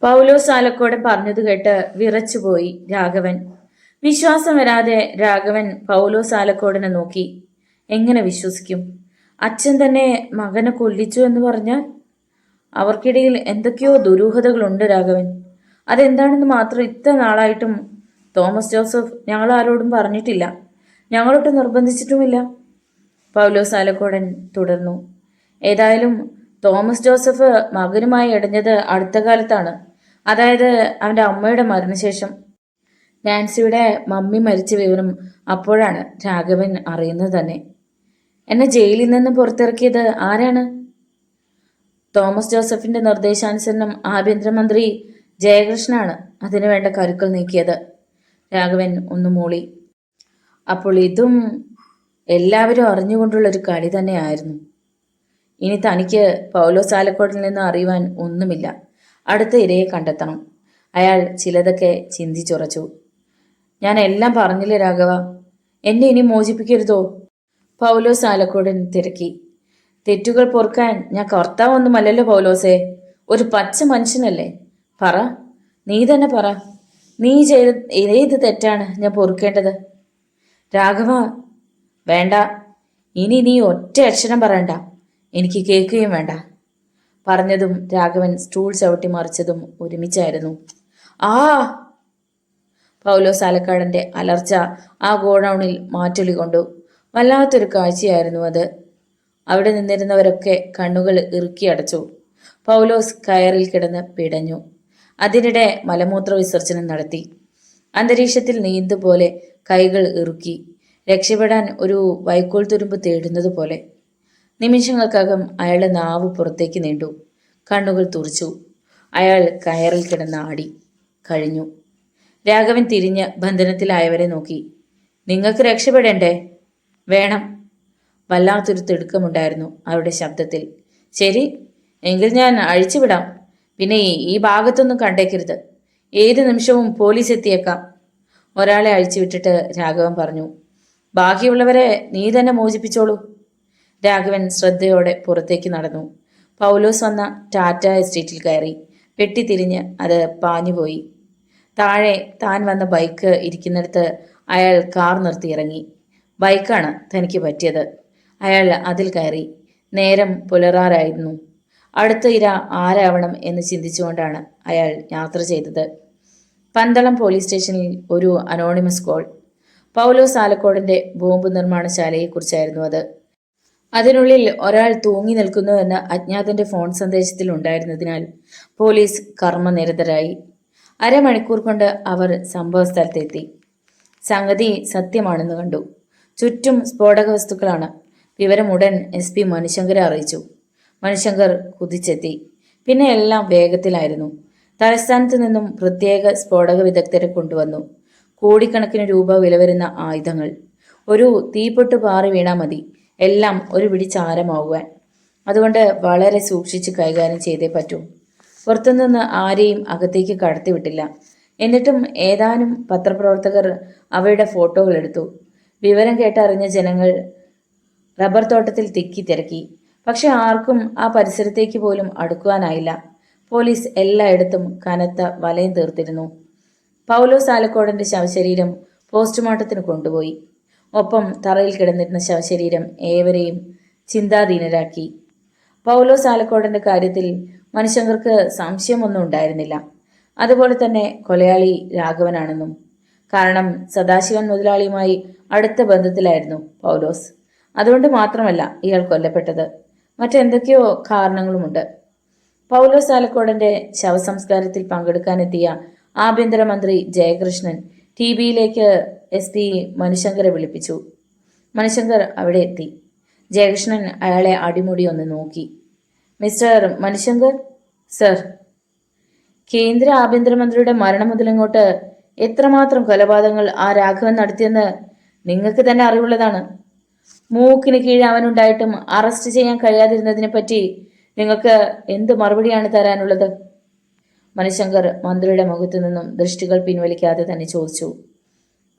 പൗലോസ് ആലക്കോടൻ പറഞ്ഞത് കേട്ട് വിറച്ചുപോയി രാഘവൻ. വിശ്വാസം വരാതെ രാഘവൻ പൗലോസ് ആലക്കോടനെ നോക്കി. എങ്ങനെ വിശ്വസിക്കും? അച്ഛൻ തന്നെ മകനെ കൊല്ലിച്ചു എന്ന് പറഞ്ഞാൽ? അവർക്കിടയിൽ എന്തൊക്കെയോ ദുരൂഹതകളുണ്ട് രാഘവൻ. അതെന്താണെന്ന് മാത്രം ഇത്ര നാളായിട്ടും തോമസ് ജോസഫ് ഞങ്ങൾ ആരോടും പറഞ്ഞിട്ടില്ല, ഞങ്ങളൊട്ട് നിർബന്ധിച്ചിട്ടുമില്ല. പൗലോസ് ആലക്കോടൻ തുടർന്നു. ഏതായാലും തോമസ് ജോസഫ് മകനുമായി ഇടഞ്ഞത് അടുത്ത കാലത്താണ്, അതായത് അവൻ്റെ അമ്മയുടെ മരണശേഷം. നാൻസിയുടെ മമ്മി മരിച്ച വിവരം അപ്പോഴാണ് രാഘവൻ അറിയുന്നത് തന്നെ. എന്നെ ജയിലിൽ നിന്ന് പുറത്തിറക്കിയത് ആരാണ്? തോമസ് ജോസഫിന്റെ നിർദ്ദേശാനുസരണം ആഭ്യന്തരമന്ത്രി ജയകൃഷ്ണനാണ് അതിനു വേണ്ട കരുക്കൾ നീക്കിയത്. രാഘവൻ ഒന്ന് മൂളി. അപ്പോൾ ഇതും എല്ലാവരും അറിഞ്ഞുകൊണ്ടുള്ളൊരു കളി തന്നെയായിരുന്നു. ഇനി തനിക്ക് പൗലോസ് ആലക്കോടിൽ നിന്ന് അറിയുവാൻ ഒന്നുമില്ല. അടുത്ത ഇരയെ കണ്ടെത്തണം. അയാൾ ചിലതൊക്കെ ചിന്തിച്ചുറച്ചു. ഞാൻ എല്ലാം പറഞ്ഞില്ലേ രാഘവ, എന്നെ ഇനി മോചിപ്പിക്കരുതോ? പൗലോസ് ആലക്കോടൻ തിരക്കി. തെറ്റുകൾ പൊറുക്കാൻ ഞാൻ കർത്താവൊന്നുമല്ലല്ലോ പൗലോസേ, ഒരു പച്ച മനുഷ്യനല്ലേ. പറ, നീ തന്നെ പറ, നീ ചെയ്ത ഏത് തെറ്റാണ് ഞാൻ പൊറുക്കേണ്ടത്? രാഘവ, വേണ്ട, ഇനി നീ ഒറ്റ അക്ഷരം പറയണ്ട, എനിക്ക് കേൾക്കുകയും വേണ്ട. പറഞ്ഞതും രാഘവൻ സ്റ്റൂൾ ചവിട്ടി മറിച്ചതും ഒരുമിച്ചായിരുന്നു. ആ പൗലോസ് ആലക്കാടന്റെ അലർച്ച ആ ഗോഡൌണിൽ മാറ്റൊലി കൊണ്ടു. വല്ലാത്തൊരു കാഴ്ചയായിരുന്നു അത്. അവിടെ നിന്നിരുന്നവരൊക്കെ കണ്ണുകൾ ഇറുക്കി അടച്ചു. പൗലോസ് കയറിൽ കിടന്ന് പിടഞ്ഞു. അതിനിടെ മലമൂത്ര വിസർജനം നടത്തി. അന്തരീക്ഷത്തിൽ നീന്തുപോലെ കൈകൾ ഇറുക്കി രക്ഷപ്പെടാൻ ഒരു വൈക്കോൽ തുരുമ്പ് തേടുന്നത് പോലെ. നിമിഷങ്ങൾക്കകം അയാളുടെ നാവ് പുറത്തേക്ക് നീണ്ടു. കണ്ണുകൾ തുറച്ചു. അയാൾ കയറിൽ കിടന്ന് ആടി. കഴിഞ്ഞു. രാഘവൻ തിരിഞ്ഞ് ബന്ധനത്തിലായവരെ നോക്കി. നിങ്ങൾക്ക് രക്ഷപ്പെടണ്ടേ? വേണം. വല്ലാത്തൊരു തിടുക്കമുണ്ടായിരുന്നു അവരുടെ ശബ്ദത്തിൽ. ശരി, എങ്കിൽ ഞാൻ അഴിച്ചുവിടാം. പിന്നെ ഈ ഭാഗത്തൊന്നും കണ്ടേക്കരുത്. ഏത് നിമിഷവും പോലീസ് എത്തിയേക്കാം. ഒരാളെ അഴിച്ചുവിട്ടിട്ട് രാഘവൻ പറഞ്ഞു. ബാക്കിയുള്ളവരെ നീ തന്നെ മോചിപ്പിച്ചോളൂ. രാഘവൻ ശ്രദ്ധയോടെ പുറത്തേക്ക് നടന്നു. പൗലോസ് വന്ന ടാറ്റ എസ്റ്റേറ്റിൽ കയറി. പെട്ടി തിരിഞ്ഞ് അത് പാഞ്ഞുപോയി. താഴെ താൻ വന്ന ബൈക്ക് ഇരിക്കുന്നിടത്ത് അയാൾ കാർ നിർത്തി ഇറങ്ങി. ബൈക്കാണ് തനിക്ക് പറ്റിയത്. അയാൾ അതിൽ കയറി. നേരം പുലരാറായിരുന്നു. അടുത്ത ഇര ആരാവണം എന്ന് ചിന്തിച്ചുകൊണ്ടാണ് അയാൾ യാത്ര ചെയ്തത്. പന്തളം പോലീസ് സ്റ്റേഷനിൽ ഒരു അനോണിമസ് കോൾ. പൗലോസ് ആലക്കോടിന്റെ ബോംബ് നിർമ്മാണശാലയെക്കുറിച്ചായിരുന്നു അത്. അതിനുള്ളിൽ ഒരാൾ തൂങ്ങി നിൽക്കുന്നുവെന്ന് അജ്ഞാതന്റെ ഫോൺ സന്ദേശത്തിൽ ഉണ്ടായിരുന്നതിനാൽ പോലീസ് കർമ്മനിരതരായി. അരമണിക്കൂർ കൊണ്ട് അവർ സംഭവസ്ഥലത്തെത്തി. സംഗതി സത്യമാണെന്ന് കണ്ടു. ചുറ്റും സ്ഫോടക വസ്തുക്കളാണ്. വിവരം ഉടൻ SP മണിശങ്കരെ അറിയിച്ചു. മണിശങ്കർ കുതിച്ചെത്തി. പിന്നെ എല്ലാം വേഗത്തിലായിരുന്നു. തലസ്ഥാനത്ത് നിന്നും പ്രത്യേക സ്ഫോടക വിദഗ്ധരെ കൊണ്ടുവന്നു. കോടിക്കണക്കിന് രൂപ വില വരുന്ന ആയുധങ്ങൾ. ഒരു തീപ്പൊട്ട് പാറി വീണാൽ മതി എല്ലാം ഒരു പിടി ചാരമാവുവാൻ. അതുകൊണ്ട് വളരെ സൂക്ഷിച്ച് കൈകാര്യം ചെയ്തേ പറ്റൂ. പുറത്തുനിന്ന് ആരെയും അകത്തേക്ക് കടത്തിവിട്ടില്ല. എന്നിട്ടും ഏതാനും പത്രപ്രവർത്തകർ അവയുടെ ഫോട്ടോകൾ എടുത്തു. വിവരം കേട്ടറിഞ്ഞ ജനങ്ങൾ റബ്ബർ തോട്ടത്തിൽ തിക്കി തിരക്കി. പക്ഷെ ആർക്കും ആ പരിസരത്തേക്ക് പോലും അടുക്കുവാനായില്ല. പോലീസ് എല്ലായിടത്തും കനത്ത വലയം തീർത്തിരുന്നു. പൗലോസ് ആലക്കോടന്റെ ശവശരീരം പോസ്റ്റ്മോർട്ടത്തിന് കൊണ്ടുപോയി. ഒപ്പം തറയിൽ കിടന്നിരുന്ന ശവശരീരം ഏവരെയും ചിന്താധീനരാക്കി. പൗലോസ് ആലക്കോടന്റെ കാര്യത്തിൽ മണിശങ്കർക്ക് സംശയമൊന്നും ഉണ്ടായിരുന്നില്ല. അതുപോലെ തന്നെ കൊലയാളി രാഘവനാണെന്നും. കാരണം സദാശിവൻ മുതലാളിയുമായി അടുത്ത ബന്ധത്തിലായിരുന്നു പൗലോസ്. അതുകൊണ്ട് മാത്രമല്ല ഇയാൾ കൊല്ലപ്പെട്ടത്. മറ്റെന്തൊക്കെയോ കാരണങ്ങളുമുണ്ട്. പൗലോസ് ആലക്കോടന്റെ ശവസംസ്കാരത്തിൽ പങ്കെടുക്കാനെത്തിയ ആഭ്യന്തരമന്ത്രി ജയകൃഷ്ണൻ TVയിലേക്ക് SP മണിശങ്കരെ വിളിപ്പിച്ചു. മണിശങ്കർ അവിടെ എത്തി. ജയകൃഷ്ണൻ അയാളെ അടിമുടി ഒന്ന് നോക്കി. മിസ്റ്റർ മണിശങ്കർ? സർ. കേന്ദ്ര ആഭ്യന്തരമന്ത്രിയുടെ മരണം മുതലിങ്ങോട്ട് എത്രമാത്രം കൊലപാതകങ്ങൾ ആ രാഘവൻ നടത്തിയെന്ന് നിങ്ങൾക്ക് തന്നെ അറിവുള്ളതാണ്. മൂക്കിന് കീഴ് അവനുണ്ടായിട്ടും അറസ്റ്റ് ചെയ്യാൻ കഴിയാതിരുന്നതിനെ പറ്റി നിങ്ങൾക്ക് എന്ത് മറുപടിയാണ് തരാനുള്ളത്? മണിശങ്കർ മന്ത്രിയുടെ മുഖത്തു നിന്നും ദൃഷ്ടികൾ പിൻവലിക്കാതെ തന്നെ ചോദിച്ചു.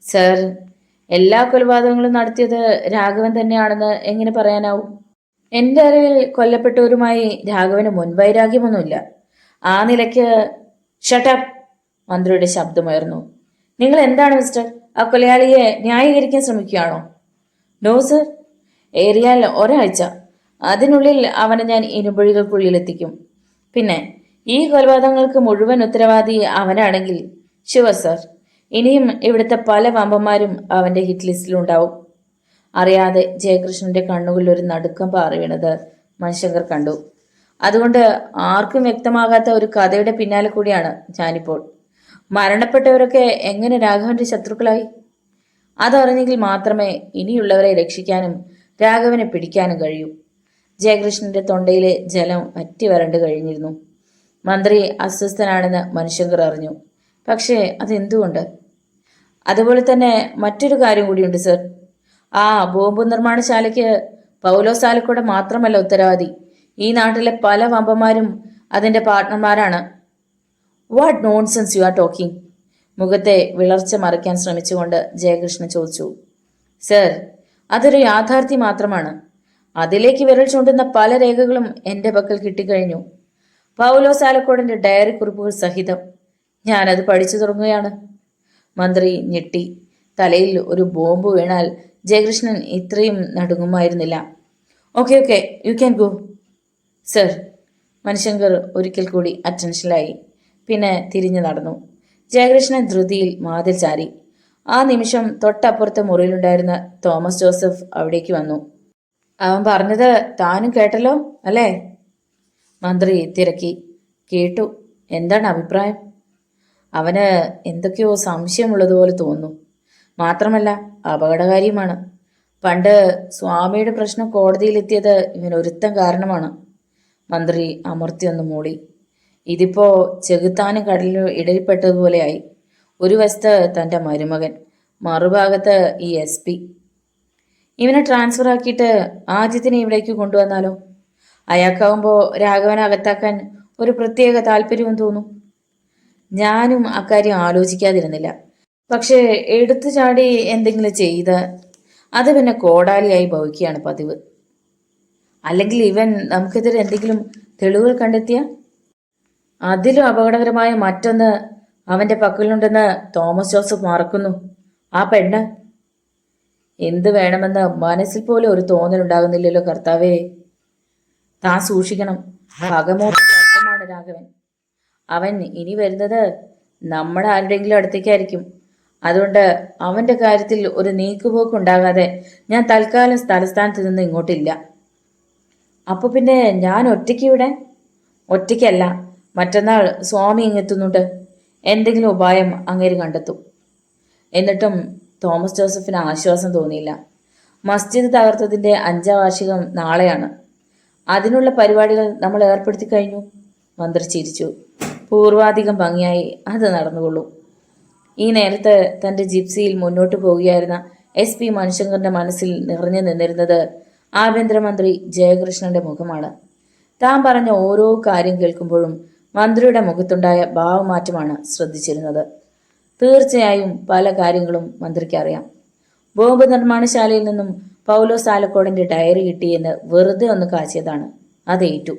സർ, എല്ലാ കൊലപാതകങ്ങളും നടത്തിയത് രാഘവൻ തന്നെയാണെന്ന് എങ്ങനെ പറയാനാവും? എൻ്റെ അറിവിൽ കൊല്ലപ്പെട്ടവരുമായി രാഘവന് മുൻവൈരാഗ്യമൊന്നുമില്ല. ആ നിലയ്ക്ക് ഷട്ടപ്പ്! മന്ത്രിയുടെ ശബ്ദമുയർന്നു. നിങ്ങൾ എന്താണ് മിസ്റ്റർ, ആ കൊലയാളിയെ ന്യായീകരിക്കാൻ ശ്രമിക്കുകയാണോ? No sir. ഏറിയാൽ ഒരാഴ്ച. അതിനുള്ളിൽ അവനെ ഞാൻ ഇരുമ്പഴികൾക്കുള്ളിലെത്തിക്കും. പിന്നെ ഈ കൊലപാതകങ്ങൾക്ക് മുഴുവൻ ഉത്തരവാദി അവനാണെങ്കിൽ ഷുവർ സർ, ഇനിയും ഇവിടുത്തെ പല വമ്പന്മാരും അവന്റെ ഹിറ്റ് ലിസ്റ്റിലുണ്ടാവും. അറിയാതെ ജയകൃഷ്ണന്റെ കണ്ണുകളിൽ ഒരു നടുക്കം പാറി വീണത് മണിശങ്കർ കണ്ടു. അതുകൊണ്ട് ആർക്കും വ്യക്തമാകാത്ത ഒരു കഥയുടെ പിന്നാലെ കൂടിയാണ് ഞാനിപ്പോൾ. മരണപ്പെട്ടവരൊക്കെ എങ്ങനെ രാഘവന്റെ ശത്രുക്കളായി? അതറിഞ്ഞെങ്കിൽ മാത്രമേ ഇനിയുള്ളവരെ രക്ഷിക്കാനും രാഘവനെ പിടിക്കാനും കഴിയൂ. ജയകൃഷ്ണന്റെ തൊണ്ടയിലെ ജലം വറ്റി വരണ്ടു കഴിഞ്ഞിരുന്നു. മന്ത്രി അസ്വസ്ഥനാണെന്ന് മണിശങ്കർ അറിഞ്ഞു. പക്ഷേ അതെന്തുകൊണ്ട്? അതുപോലെ തന്നെ മറ്റൊരു കാര്യം കൂടിയുണ്ട് സർ. ആ ബോംബ് നിർമ്മാണശാലയ്ക്ക് പൗലോസ് ആലക്കോട് മാത്രമല്ല ഉത്തരവാദി. ഈ നാട്ടിലെ പല വമ്പന്മാരും അതിന്റെ പാർട്ട്ണർമാരാണ്. What nonsense you are talking? മുഖത്തെ വിളർച്ച മറയ്ക്കാൻ ശ്രമിച്ചുകൊണ്ട് ജയകൃഷ്ണൻ ചോദിച്ചു. സർ, അതൊരു യാഥാർത്ഥ്യം മാത്രമാണ്. അതിലേക്ക് വിരൽ ചൂണ്ടുന്ന പല രേഖകളും എൻ്റെ പക്കൽ കിട്ടിക്കഴിഞ്ഞു. പൗലോസ് ആലക്കോടിന്റെ ഡയറി കുറിപ്പുകൾ സഹിതം. ഞാനത് പഠിച്ചു തുടങ്ങുകയാണ്. മന്ത്രി ഞെട്ടി. തലയിൽ ഒരു ബോംബ് വീണാൽ ജയകൃഷ്ണൻ ഇത്രയും നടുങ്ങുമായിരുന്നില്ല. Okay okay, you can go sir. Manishankar ഒരിക്കൽ കൂടി അറ്റൻഷനിലായി. പിന്നെ തിരിഞ്ഞു നടന്നു. ജയകൃഷ്ണൻ ധൃതിയിൽ വാതിൽ ചാരി. ആ നിമിഷം തൊട്ടപ്പുറത്തെ മുറിയിലുണ്ടായിരുന്ന തോമസ് ജോസഫ് അവിടേക്ക് വന്നു. അവൻ പറഞ്ഞത് താനും കേട്ടല്ലോ അല്ലേ? മന്ത്രി തിരക്കി. കേട്ടു. എന്താണ് അഭിപ്രായം? അവന് എന്തൊക്കെയോ സംശയമുള്ളതുപോലെ തോന്നുന്നു. മാത്രമല്ല അപകടകാരിയുമാണ്. പണ്ട് സ്വാമിയുടെ പ്രശ്നം കോടതിയിലെത്തിയത് ഇവൻ ഒരുത്തം കാരണമാണ്. മന്ത്രി അമർത്തിയൊന്ന് മൂളി. ഇതിപ്പോ ചെകുത്താനും കടലിൽ ഇടയിൽപ്പെട്ടതുപോലെയായി. ഒരു വശത്ത് തൻ്റെ മരുമകൻ, മറുഭാഗത്ത് ഈ SP. ഇവനെ ട്രാൻസ്ഫർ ആക്കിയിട്ട് ആദ്യത്തിനെ ഇവിടേക്ക് കൊണ്ടുവന്നാലോ? അയാൾക്കാവുമ്പോൾ രാഘവനെ അകത്താക്കാൻ ഒരു പ്രത്യേക താല്പര്യവും തോന്നും. ഞാനും അക്കാര്യം ആലോചിക്കാതിരുന്നില്ല. പക്ഷേ എടുത്തു ചാടി എന്തെങ്കിലും ചെയ്ത് അത് പിന്നെ കോടാലിയായി ഭവിക്കുകയാണ് പതിവ്. അല്ലെങ്കിൽ ഇവൻ നമുക്കെതിരെ എന്തെങ്കിലും തെളിവുകൾ കണ്ടെത്തിയ? അതിലും അപകടകരമായ മറ്റൊന്ന് അവന്റെ പക്കലുണ്ടെന്ന് തോമസ് ജോസഫ് മറക്കുന്നു. ആ പെണ്ണ്. എന്ത് വേണമെന്ന് മനസ്സിൽ പോലും ഒരു തോന്നലുണ്ടാകുന്നില്ലല്ലോ കർത്താവേ. താൻ സൂക്ഷിക്കണം. പകമൂത്ത സർപ്പമാണ് രാഘവൻ. അവൻ ഇനി വരുന്നത് നമ്മുടെ ആരുടെയെങ്കിലും അടുത്തേക്കായിരിക്കും. അതുകൊണ്ട് അവന്റെ കാര്യത്തിൽ ഒരു നീക്കുപോക്കുണ്ടാകാതെ ഞാൻ തൽക്കാലം തലസ്ഥാനത്ത് നിന്ന് ഇങ്ങോട്ടില്ല. അപ്പൊ പിന്നെ ഞാൻ ഒറ്റയ്ക്ക് ഇവിടെ? ഒറ്റയ്ക്കല്ല, മറ്റന്നാൾ സ്വാമി ഇങ്ങെത്തുന്നുണ്ട്. എന്തെങ്കിലും ഉപായം അങ്ങേര് കണ്ടെത്തും. എന്നിട്ടും തോമസ് ജോസഫിന് ആശ്വാസം തോന്നിയില്ല. മസ്ജിദ് തകർത്തതിൻ്റെ 5ാം വാർഷികം നാളെയാണ്. അതിനുള്ള പരിപാടികൾ നമ്മൾ ഏർപ്പെടുത്തി കഴിഞ്ഞു. മന്ത്രി ചിരിച്ചു. പൂർവാധികം ഭംഗിയായി അത് നടന്നുകൊള്ളൂ. ഈ നേരത്ത് തൻ്റെ ജിപ്സിയിൽ മുന്നോട്ട് പോവുകയായിരുന്ന SP മണിശങ്കറിന്റെ മനസ്സിൽ നിറഞ്ഞു നിന്നിരുന്നത് ആഭ്യന്തരമന്ത്രി ജയകൃഷ്ണന്റെ മുഖമാണ്. താൻ പറഞ്ഞ ഓരോ കാര്യം കേൾക്കുമ്പോഴും മന്ത്രിയുടെ മുഖത്തുണ്ടായ ഭാവമാറ്റമാണ് ശ്രദ്ധിച്ചിരുന്നത്. തീർച്ചയായും പല കാര്യങ്ങളും മന്ത്രിക്ക് അറിയാം. ബോംബ് നിർമ്മാണശാലയിൽ നിന്നും പൗലോസ് ആലക്കോടിന്റെ ഡയറി കിട്ടിയെന്ന് വെറുതെ ഒന്ന് കാച്ചിയതാണ്. അതേറ്റു.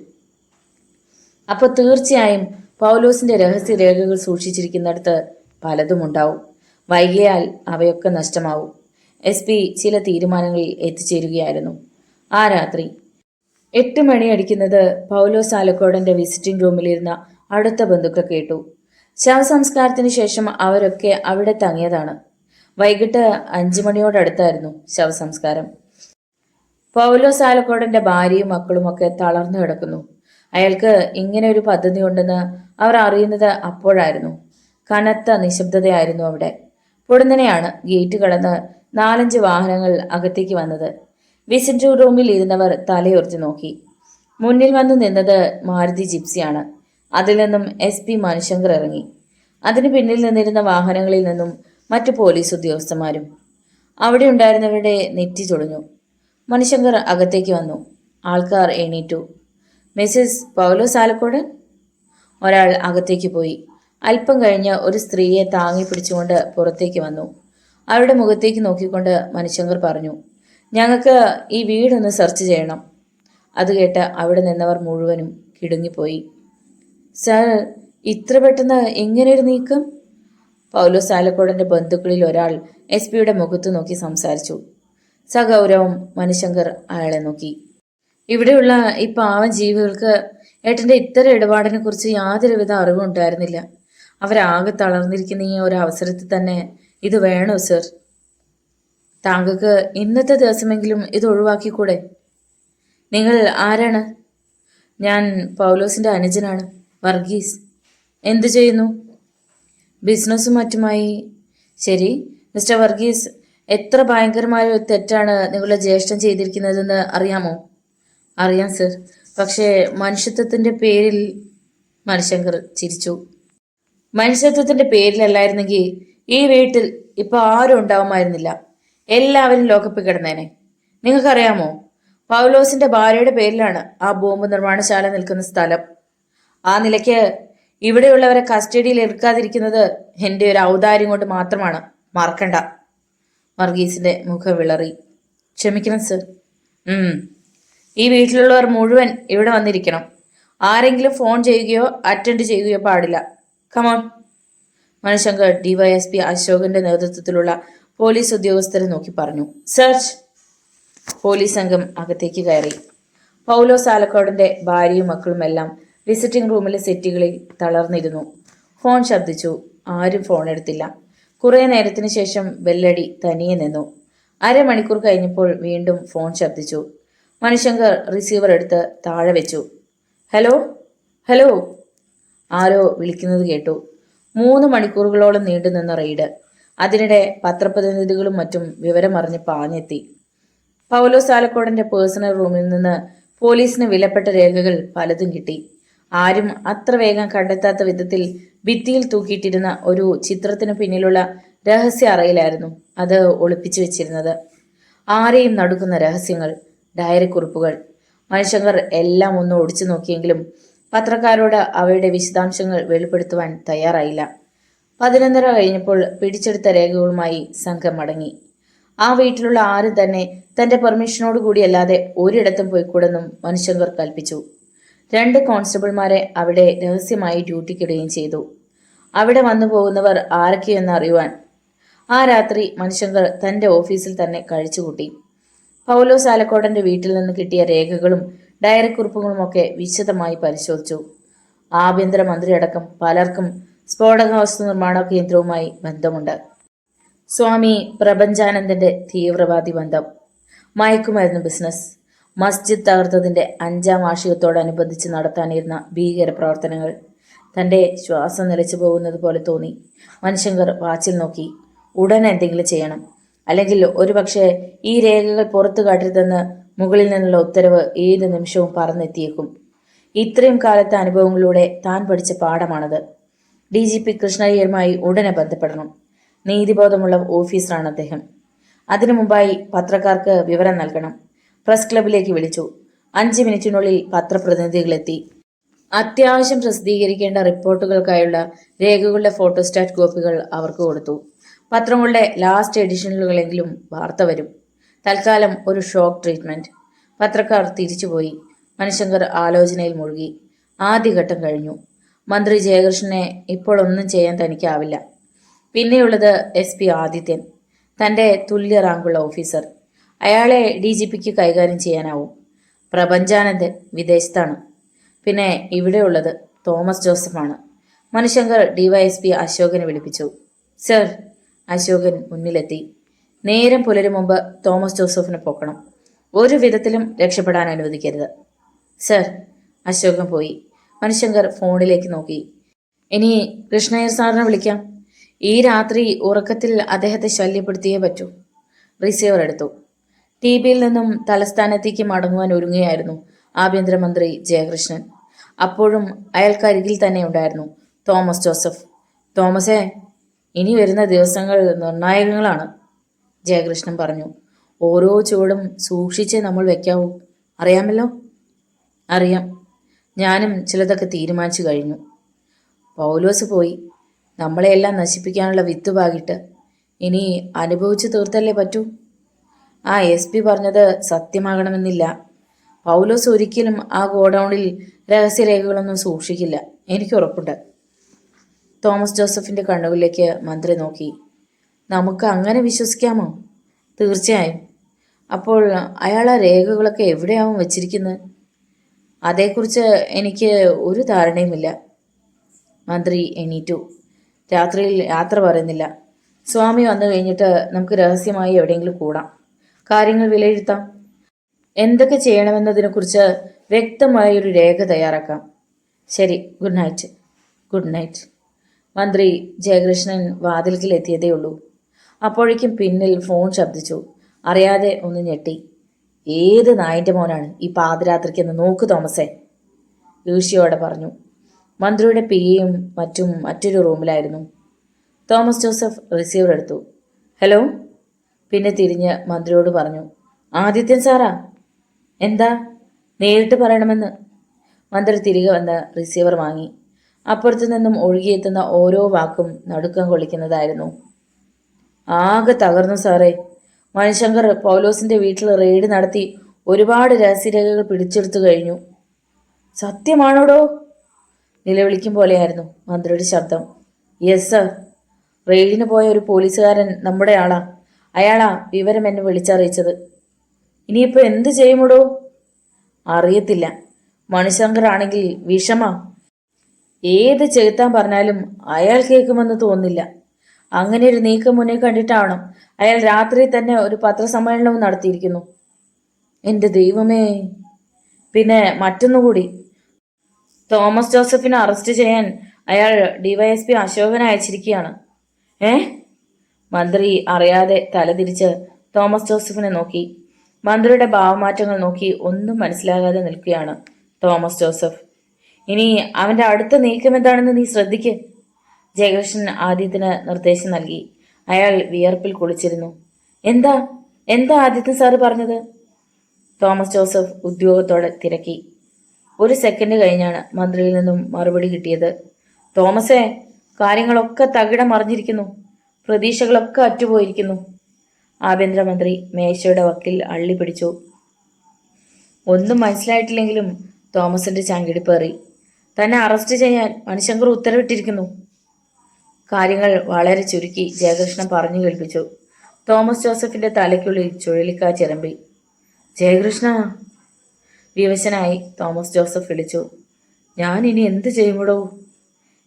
അപ്പോൾ തീർച്ചയായും പൗലോസിന്റെ രഹസ്യരേഖകൾ സൂക്ഷിച്ചിരിക്കുന്നിടത്ത് പലതുമുണ്ടാവും. വൈകിയാൽ അവയൊക്കെ നഷ്ടമാവും. SP ചില തീരുമാനങ്ങളിൽ എത്തിച്ചേരുകയായിരുന്നു. ആ രാത്രി 8 മണിയടിക്കുന്നത് പൗലോസ് ആലക്കോടന്റെ വിസിറ്റിംഗ് റൂമിലിരുന്ന അടുത്ത ബന്ധുക്കൾ കേട്ടു. ശവസംസ്കാരത്തിന് ശേഷം അവരൊക്കെ അവിടെ തങ്ങിയതാണ്. വൈകിട്ട് 5 മണിയോടടുത്തായിരുന്നു ശവസംസ്കാരം. പൗലോസ് ആലക്കോടന്റെ ഭാര്യയും മക്കളുമൊക്കെ തളർന്നു കിടക്കുന്നു. അയാൾക്ക് ഇങ്ങനെ ഒരു പദ്ധതി ഉണ്ടെന്ന് അവർ അറിയുന്നത് അപ്പോഴായിരുന്നു. കനത്ത നിശബ്ദതയായിരുന്നു അവിടെ. പൊടുന്നനെയാണ് ഗേറ്റ് കടന്ന് 4-5 വാഹനങ്ങൾ അകത്തേക്ക് വന്നത്. വിസിറ്റിംഗ് റൂമിൽ ഇരുന്നവർ തലയുയർത്തി നോക്കി. മുന്നിൽ വന്നു നിന്നത് മാരുതി ജിപ്സിയാണ്. അതിൽ നിന്നും SP മണിശങ്കർ ഇറങ്ങി. അതിന് പിന്നിൽ നിന്നിരുന്ന വാഹനങ്ങളിൽ നിന്നും മറ്റു പോലീസ് ഉദ്യോഗസ്ഥന്മാരും. അവിടെ ഉണ്ടായിരുന്നവരുടെ നെറ്റി ചൊളിഞ്ഞു. മണിശങ്കർ അകത്തേക്ക് വന്നു. ആൾക്കാർ എണീറ്റു. മിസ്സിസ് പൗലോസ് ആലക്കോട്? ഒരാൾ അകത്തേക്ക് പോയി. അല്പം കഴിഞ്ഞ് ഒരു സ്ത്രീയെ താങ്ങി പിടിച്ചുകൊണ്ട് പുറത്തേക്ക് വന്നു. അവരുടെ മുഖത്തേക്ക് നോക്കിക്കൊണ്ട് മണിശങ്കർ പറഞ്ഞു, ഞങ്ങൾക്ക് ഈ വീടൊന്ന് സെർച്ച് ചെയ്യണം. അത് കേട്ട് അവിടെ നിന്നവർ മുഴുവനും കിടുങ്ങിപ്പോയി. സർ, ഇത്ര പെട്ടെന്ന് ഇങ്ങനൊരു നീക്കം? പൗലോസ് ആലക്കോടന്റെ ബന്ധുക്കളിൽ ഒരാൾ SP മുഖത്ത് നോക്കി സംസാരിച്ചു. സഗൗരവം മണിശങ്കർ അയാളെ നോക്കി. ഇവിടെയുള്ള ഈ പാവം ജീവികൾക്ക് ഏട്ടന്റെ ഇത്തരം ഇടപാടിനെ കുറിച്ച് യാതൊരുവിധ അറിവും ഉണ്ടായിരുന്നില്ല. അവരാകെ തളർന്നിരിക്കുന്ന ഈ ഒരു അവസരത്തിൽ തന്നെ ഇത് വേണോ സർ? താങ്കൾക്ക് ഇന്നത്തെ ദിവസമെങ്കിലും ഇത് ഒഴിവാക്കിക്കൂടെ? നിങ്ങൾ ആരാണ്? ഞാൻ പൗലോസിന്റെ അനുജനാണ്, വർഗീസ്. എന്തു ചെയ്യുന്നു? ബിസിനസ്സും മറ്റുമായി. ശരി മിസ്റ്റർ വർഗീസ്, എത്ര ഭയങ്കരമായ ഒരു തെറ്റാണ് നിങ്ങളുടെ ജ്യേഷ്ഠൻ ചെയ്തിരിക്കുന്നതെന്ന് അറിയാമോ? അറിയാം സർ, പക്ഷേ മനുഷ്യത്വത്തിന്റെ പേരിൽ. മണിശങ്കർ ചിരിച്ചു. മനുഷ്യത്വത്തിന്റെ പേരിലല്ലായിരുന്നെങ്കിൽ ഈ വീട്ടിൽ ഇപ്പൊ ആരും ഉണ്ടാവുമായിരുന്നില്ല. എല്ലാവരും ലോക്കപ്പിൽ കിടന്നേനെ. നിങ്ങൾക്കറിയാമോ, പൗലോസിന്റെ ഭാര്യയുടെ പേരിലാണ് ആ ബോംബ് നിർമ്മാണശാല നിൽക്കുന്ന സ്ഥലം. ആ നിലയ്ക്ക് ഇവിടെയുള്ളവരെ കസ്റ്റഡിയിൽ എടുക്കാതിരിക്കുന്നത് എൻ്റെ ഒരു ഔദാര്യം കൊണ്ട് മാത്രമാണ്. മറക്കണ്ട. വർഗീസിന്റെ മുഖം വിളറി. ക്ഷമിക്കണം സർ. ഈ വീട്ടിലുള്ളവർ മുഴുവൻ ഇവിടെ വന്നിരിക്കണം. ആരെങ്കിലും ഫോൺ ചെയ്യുകയോ അറ്റൻഡ് ചെയ്യുകയോ പാടില്ല. കമോൺ. മണിശങ്കർ DYSP അശോകന്റെ നേതൃത്വത്തിലുള്ള പോലീസ് ഉദ്യോഗസ്ഥരെ നോക്കി പറഞ്ഞു. സെർച്ച്. പോലീസ് സംഘം അകത്തേക്ക് കയറി. പൗലോസ് ആലക്കോടിന്റെ ഭാര്യയും മക്കളുമെല്ലാം വിസിറ്റിംഗ് റൂമിലെ സെറ്റുകളിൽ തളർന്നിരുന്നു. ഫോൺ ശബ്ദിച്ചു. ആരും ഫോൺ എടുത്തില്ല. കുറെ നേരത്തിന് ശേഷം ബെല്ലടി തനിയെ നിന്നു. അരമണിക്കൂർ കഴിഞ്ഞപ്പോൾ വീണ്ടും ഫോൺ ശബ്ദിച്ചു. മണിശങ്കർ റിസീവർ എടുത്ത് താഴെ വെച്ചു. Hello hello. ആരോ വിളിക്കുന്നത് കേട്ടു. 3 മണിക്കൂറുകളോളം നീണ്ടുനിന്ന റെയ്ഡ്. അതിനിടെ പത്രപ്രതിനിധികളും മറ്റും വിവരമറിഞ്ഞ് പാഞ്ഞെത്തി. പൗലോസ് ആലക്കോടന്റെ പേഴ്സണൽ റൂമിൽ നിന്ന് പോലീസിന് വിലപ്പെട്ട രേഖകൾ പലതും കിട്ടി. ആരും അത്ര വേഗം കണ്ടെത്താത്ത വിധത്തിൽ ഭിത്തിയിൽ തൂക്കിയിട്ടിരുന്ന ഒരു ചിത്രത്തിന് പിന്നിലുള്ള രഹസ്യ അറയിലായിരുന്നു അത് ഒളിപ്പിച്ചു വെച്ചിരുന്നത്. ആരെയും നടുക്കുന്ന രഹസ്യങ്ങൾ, ഡയറിക്കുറിപ്പുകൾ. മണിശങ്കർ എല്ലാം ഒന്ന് ഒടിച്ചു നോക്കിയെങ്കിലും പത്രക്കാരോട് അവയുടെ വിശദാംശങ്ങൾ വെളിപ്പെടുത്തുവാൻ തയ്യാറായില്ല. 11:30 കഴിഞ്ഞപ്പോൾ പിടിച്ചെടുത്ത രേഖകളുമായി സംഘം മടങ്ങി. ആ വീട്ടിലുള്ള ആരും തന്നെ തന്റെ പെർമിഷനോട് കൂടിയല്ലാതെ ഒരിടത്തും പോയിക്കൂടെന്നും മണിശങ്കർ കൽപ്പിച്ചു. 2 കോൺസ്റ്റബിൾമാരെ അവിടെ രഹസ്യമായി ഡ്യൂട്ടിക്കിടുകയും ചെയ്തു. അവിടെ വന്നു പോകുന്നവർ ആരൊക്കെയെന്ന് അറിയുവാൻ. ആ രാത്രി മണിശങ്കർ തന്റെ ഓഫീസിൽ തന്നെ കഴിച്ചുകൂട്ടി. പൗലോസ് ആലക്കോടന്റെ വീട്ടിൽ നിന്ന് കിട്ടിയ രേഖകളും ഡയറിക്കുറിപ്പുകളുമൊക്കെ വിശദമായി പരിശോധിച്ചു. ആഭ്യന്തരമന്ത്രിയടക്കം പലർക്കും സ്ഫോടക വസ്തു നിർമ്മാണ കേന്ദ്രവുമായി ബന്ധമുണ്ട്. സ്വാമി പ്രപഞ്ചാനന്ദന്റെ തീവ്രവാദി ബന്ധം, മയക്കുമരുന്ന് ബിസിനസ്, മസ്ജിദ് തകർത്തതിന്റെ 5ാം വാർഷികത്തോടനുബന്ധിച്ച് നടത്താനിരുന്ന ഭീകര പ്രവർത്തനങ്ങൾ. തന്റെ ശ്വാസം നിലച്ചു പോകുന്നത് പോലെ തോന്നി. മണിശങ്കർ വാച്ചിൽ നോക്കി. ഉടൻ എന്തെങ്കിലും ചെയ്യണം, അല്ലെങ്കിൽ ഒരുപക്ഷെ ഈ രേഖകൾ പുറത്തു കാട്ടരുതെന്ന് മുകളിൽ നിന്നുള്ള ഉത്തരവ് ഏത് നിമിഷവും പറന്നെത്തിയേക്കും. ഇത്രയും കാലത്തെ അനുഭവങ്ങളിലൂടെ താൻ പഠിച്ച പാഠമാണത്. DGP കൃഷ്ണയ്യരുമായി ഉടനെ ബന്ധപ്പെടണം. നീതിബോധമുള്ള ഓഫീസറാണ് അദ്ദേഹം. അതിനു മുമ്പായി പത്രക്കാർക്ക് വിവരം നൽകണം. പ്രസ് ക്ലബിലേക്ക് വിളിച്ചു. 5 മിനിറ്റിനുള്ളിൽ പത്രപ്രതിനിധികളെത്തി. അത്യാവശ്യം പ്രസിദ്ധീകരിക്കേണ്ട റിപ്പോർട്ടുകൾക്കായുള്ള രേഖകളുടെ ഫോട്ടോസ്റ്റാറ്റ് കോപ്പികൾ അവർക്ക് കൊടുത്തു. പത്രങ്ങളുടെ ലാസ്റ്റ് എഡിഷനുകളെങ്കിലും വാർത്ത വരും. തൽക്കാലം ഒരു ഷോക്ക് ട്രീറ്റ്മെന്റ്. പത്രക്കാർ തിരിച്ചുപോയി. മണിശങ്കർ ആലോചനയിൽ മുഴുകി. ആദ്യഘട്ടം കഴിഞ്ഞു. മന്ത്രി ജയകൃഷ്ണനെ ഇപ്പോൾ ഒന്നും ചെയ്യാൻ തനിക്കാവില്ല. പിന്നെയുള്ളത് SP ആദിത്യൻ, തന്റെ തുല്യ റാങ്കുള്ള ഓഫീസർ. അയാളെ DGPക്ക് കൈകാര്യം ചെയ്യാനാവും. പ്രപഞ്ചാനന്ദൻ വിദേശത്താണ്. പിന്നെ ഇവിടെയുള്ളത് തോമസ് ജോസഫാണ്. മണിശങ്കർ DYSP അശോകനെ വിളിപ്പിച്ചു. സർ. അശോകൻ മുന്നിലെത്തി. നേരം പുലരും മുമ്പ് തോമസ് ജോസഫിനെ പൊക്കണം. ഒരു വിധത്തിലും രക്ഷപ്പെടാൻ അനുവദിക്കരുത്. സർ. അശോകൻ പോയി. മണിശങ്കർ ഫോണിലേക്ക് നോക്കി. ഇനി കൃഷ്ണയ്യർ സാറിനെ വിളിക്കാം. ഈ രാത്രി ഉറക്കത്തിൽ അദ്ദേഹത്തെ ശല്യപ്പെടുത്തിയേ പറ്റൂ. റിസീവർ എടുത്തു. TBയിൽ നിന്നും തലസ്ഥാനത്തേക്ക് മടങ്ങുവാൻ ഒരുങ്ങുകയായിരുന്നു ആഭ്യന്തരമന്ത്രി ജയകൃഷ്ണൻ. അപ്പോഴും അയാൾക്കരികിൽ തന്നെ ഉണ്ടായിരുന്നു തോമസ് ജോസഫ്. തോമസേ, ഇനി വരുന്ന ദിവസങ്ങൾ നിർണായകങ്ങളാണ്, ജയകൃഷ്ണൻ പറഞ്ഞു. ഓരോ ചുവടും സൂക്ഷിച്ചേ നമ്മൾ വെക്കാവൂ. അറിയാമല്ലോ? അറിയാം. ഞാനും ചിലതൊക്കെ തീരുമാനിച്ചു കഴിഞ്ഞു. പൗലോസ് പോയി. നമ്മളെയെല്ലാം നശിപ്പിക്കാനുള്ള വിത്ത് പാകിട്ട് ഇനി അനുഭവിച്ചു തീർത്തല്ലേ പറ്റൂ. ആ SP പറഞ്ഞത് സത്യമാകണമെന്നില്ല. പൗലോസ് ഒരിക്കലും ആ ഗോഡൌണിൽ രഹസ്യരേഖകളൊന്നും സൂക്ഷിക്കില്ല, എനിക്ക് ഉറപ്പുണ്ട്. തോമസ് ജോസഫിന്റെ കണ്ണുകളിലേക്ക് മന്ത്രി നോക്കി. നമുക്ക് അങ്ങനെ വിശ്വസിക്കാമോ? തീർച്ചയായും. അപ്പോൾ അയാൾ ആ രേഖകളൊക്കെ എവിടെയാവും വെച്ചിരിക്കുന്നത്? അതേക്കുറിച്ച് എനിക്ക് ഒരു ധാരണയുമില്ല. മന്ത്രി എണീറ്റു. രാത്രിയിൽ യാത്ര പറയുന്നില്ല. സ്വാമി വന്നു കഴിഞ്ഞിട്ട് നമുക്ക് രഹസ്യമായി എവിടെയെങ്കിലും കൂടാം, കാര്യങ്ങൾ വിലയിരുത്താം. എന്തൊക്കെ ചെയ്യണമെന്നതിനെക്കുറിച്ച് വ്യക്തമായൊരു രേഖ തയ്യാറാക്കാം. ശരി, ഗുഡ് നൈറ്റ്. Good night. മന്ത്രി ജയകൃഷ്ണൻ വാതിൽക്കിൽ എത്തിയതേയുള്ളൂ. അപ്പോഴേക്കും പിന്നിൽ ഫോൺ ശബ്ദിച്ചു. അറിയാതെ ഒന്ന് ഞെട്ടി. ഏത് നായിൻ്റെ മോനാണ് ഈ പാതിരാത്രിക്കെന്ന് നോക്ക് തോമസേ, ഈർഷ്യയോടെ പറഞ്ഞു. മന്ത്രിയുടെ പിയും മറ്റൊരു റൂമിലായിരുന്നു. തോമസ് ജോസഫ് റിസീവർ എടുത്തു. ഹലോ. പിന്നെ തിരിഞ്ഞ് മന്ത്രിയോട് പറഞ്ഞു. ആദിത്യൻ സാറാ? എന്താ? നേരിട്ട് പറയണമെന്ന്. മന്ത്രി തിരികെ വന്ന് റിസീവർ വാങ്ങി. അപ്പുറത്തു നിന്നും ഒഴുകിയെത്തുന്ന ഓരോ വാക്കും നടുക്കം കൊള്ളിക്കുന്നതായിരുന്നു. ആകെ തകർന്നു സാറേ. മണിശങ്കർ പൗലോസിന്റെ വീട്ടിൽ റെയ്ഡ് നടത്തി ഒരുപാട് രഹസ്യരേഖകൾ പിടിച്ചെടുത്തു കഴിഞ്ഞു. സത്യമാണോടോ? നിലവിളിക്കും പോലെയായിരുന്നു മന്ത്രിയുടെ ശബ്ദം. Yes sir. റെയ്ഡിന് പോയ ഒരു പോലീസുകാരൻ നമ്മുടെ ആളാ. അയാളാ വിവരം എന്നെ വിളിച്ചറിയിച്ചത്. ഇനിയിപ്പോൾ എന്ത് ചെയ്യുമോടോ? അറിയത്തില്ല. മണിശങ്കർ ആണെങ്കിൽ വിഷമാ. ഏത് ചെലുത്താൻ പറഞ്ഞാലും അയാൾ കേൾക്കുമെന്ന് തോന്നില്ല. അങ്ങനെ ഒരു നീക്കം മുന്നിൽ കണ്ടിട്ടാവണം അയാൾ രാത്രി തന്നെ ഒരു പത്രസമ്മേളനവും നടത്തിയിരിക്കുന്നു. എൻ്റെ ദൈവമേ. പിന്നെ മറ്റൊന്നുകൂടി, തോമസ് ജോസഫിനെ അറസ്റ്റ് ചെയ്യാൻ അയാൾ ഡിവൈഎസ്പി അശോകനെ അയച്ചിരിക്കുകയാണ്. മന്ത്രി അറിയാതെ തലതിരിച്ച് തോമസ് ജോസഫിനെ നോക്കി. മന്ത്രിയുടെ ഭാവമാറ്റങ്ങൾ നോക്കി ഒന്നും മനസ്സിലാകാതെ നിൽക്കുകയാണ് തോമസ് ജോസഫ്. ഇനി അവന്റെ അടുത്ത നീക്കം എന്താണെന്ന് നീ ശ്രദ്ധിക്ക്. ജയകൃഷ്ണൻ ആദിത്യന് നിർദ്ദേശം നൽകി. അയാൾ വിയർപ്പിൽ കുളിച്ചിരുന്നു. എന്താ എന്താ ആദിത്യൻ സാറ് പറഞ്ഞത്? തോമസ് ജോസഫ് ഉദ്യോഗത്തോടെ തിരക്കി. ഒരു സെക്കൻഡ് കഴിഞ്ഞാണ് മന്ത്രിയിൽ നിന്നും മറുപടി കിട്ടിയത്. തോമസേ, കാര്യങ്ങളൊക്കെ തകിടം മറിഞ്ഞിരിക്കുന്നു. പ്രതീക്ഷകളൊക്കെ അറ്റുപോയിരിക്കുന്നു. ആഭ്യന്തരമന്ത്രി മേശയുടെ വക്കിൽ അള്ളി പിടിച്ചു. ഒന്നും മനസ്സിലായിട്ടില്ലെങ്കിലും തോമസിന്റെ ചങ്കിടിപ്പേറി. തന്നെ അറസ്റ്റ് ചെയ്യാൻ മണിശങ്കർ ഉത്തരവിട്ടിരിക്കുന്നു. കാര്യങ്ങൾ വളരെ ചുരുക്കി ജയകൃഷ്ണൻ പറഞ്ഞു കേൾപ്പിച്ചു. തോമസ് ജോസഫിന്റെ തലയ്ക്കുള്ളിൽ ചുഴലിക്കാച്ചിരമ്പി. ജയകൃഷ്ണ, വിവശനായി തോമസ് ജോസഫ് വിളിച്ചു. ഞാൻ ഇനി എന്ത് ചെയ്യുമടോ?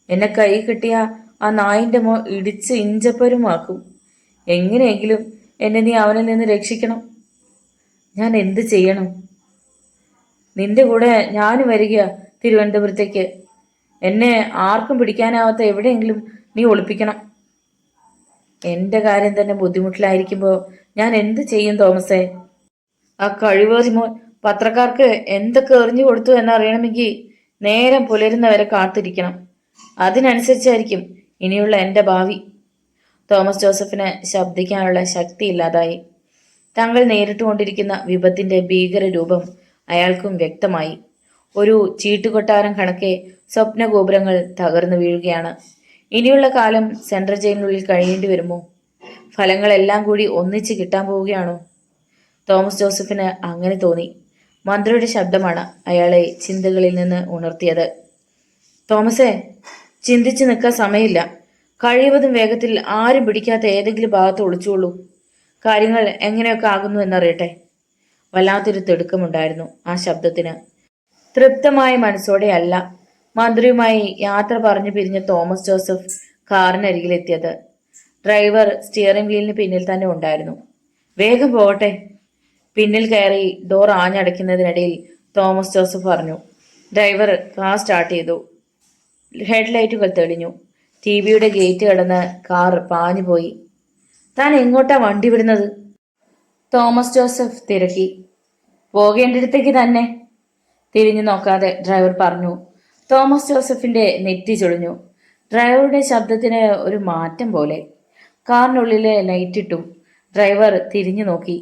എന്നെ കൈ കിട്ടിയ ആ നായിൻ്റെ മോ ഇടിച്ച് ഇഞ്ചപ്പരുമാക്കും. എങ്ങനെയെങ്കിലും എന്നെ നീ അവനിൽ നിന്ന് രക്ഷിക്കണം. ഞാൻ എന്ത് ചെയ്യണം? നിന്റെ കൂടെ ഞാൻ വരിക തിരുവനന്തപുരത്തേക്ക്. എന്നെ ആർക്കും പിടിക്കാനാവാത്ത എവിടെയെങ്കിലും നീ ഒളിപ്പിക്കണം. എൻ്റെ കാര്യം തന്നെ ബുദ്ധിമുട്ടിലായിരിക്കുമ്പോൾ ഞാൻ എന്ത് ചെയ്യും തോമസേ? ആ കഴിവേറി മോൻ പത്രക്കാർക്ക് എന്തൊക്കെ എറിഞ്ഞു കൊടുത്തു എന്നറിയണമെങ്കിൽ നേരം പുലരുന്നവരെ കാത്തിരിക്കണം. അതിനനുസരിച്ചായിരിക്കും ഇനിയുള്ള എൻ്റെ ഭാവി. തോമസ് ജോസഫിന് ശബ്ദിക്കാനുള്ള ശക്തിയില്ലാതായി. താങ്കൾ നേരിട്ടുകൊണ്ടിരിക്കുന്ന വിപത്തിന്റെ ഭീകര രൂപം അയാൾക്കും വ്യക്തമായി. ഒരു ചീട്ടുകൊട്ടാരം കണക്കെ സ്വപ്നഗോപുരങ്ങൾ തകർന്നു വീഴുകയാണ്. ഇനിയുള്ള കാലം സെൻട്രൽ ജയിലിനുള്ളിൽ കഴിയേണ്ടി വരുമോ? ഫലങ്ങളെല്ലാം കൂടി ഒന്നിച്ച് കിട്ടാൻ പോവുകയാണോ? തോമസ് ജോസഫിന് അങ്ങനെ തോന്നി. മന്ത്രിയുടെ ശബ്ദമാണ് അയാളെ ചിന്തകളിൽ നിന്ന് ഉണർത്തിയത്. തോമസേ, ചിന്തിച്ചു നിൽക്കാൻ സമയമില്ല. കഴിവതും വേഗത്തിൽ ആരും പിടിക്കാത്ത ഏതെങ്കിലും ഭാഗത്ത് ഒളിച്ചോളൂ. കാര്യങ്ങൾ എങ്ങനെയൊക്കെ ആകുന്നു എന്നറിയട്ടെ. വല്ലാത്തൊരു തിടുക്കമുണ്ടായിരുന്നു ആ ശബ്ദത്തിന്. തൃപ്തമായ മനസ്സോടെയല്ല മന്ത്രിയുമായി യാത്ര പറഞ്ഞു പിരിഞ്ഞ തോമസ് ജോസഫ് കാറിനരികിലെത്തിയത്. ഡ്രൈവർ സ്റ്റിയറിംഗ് വീലിന് പിന്നിൽ തന്നെ ഉണ്ടായിരുന്നു. വേഗം പോകട്ടെ. പിന്നിൽ കയറി ഡോർ ആഞ്ഞടയ്ക്കുന്നതിനിടയിൽ തോമസ് ജോസഫ് പറഞ്ഞു. ഡ്രൈവർ കാർ സ്റ്റാർട്ട് ചെയ്തു. ഹെഡ്ലൈറ്റുകൾ തെളിഞ്ഞു. ടി വിയുടെ ഗേറ്റ് കടന്ന് കാർ പാഞ്ഞുപോയി. താൻ എങ്ങോട്ടാ വണ്ടി വിടുന്നത്? തോമസ് ജോസഫ് തിരക്കി. പോകേണ്ടിടത്തേക്ക് തന്നെ. തിരിഞ്ഞു നോക്കാതെ ഡ്രൈവർ പറഞ്ഞു. തോമസ് ജോസഫിന്റെ നെറ്റി ചൊളിഞ്ഞു. ഡ്രൈവറുടെ ശബ്ദത്തിന് ഒരു മാറ്റം പോലെ. കാറിനുള്ളിലെ ലൈറ്റിട്ടു. ഡ്രൈവർ തിരിഞ്ഞു നോക്കി.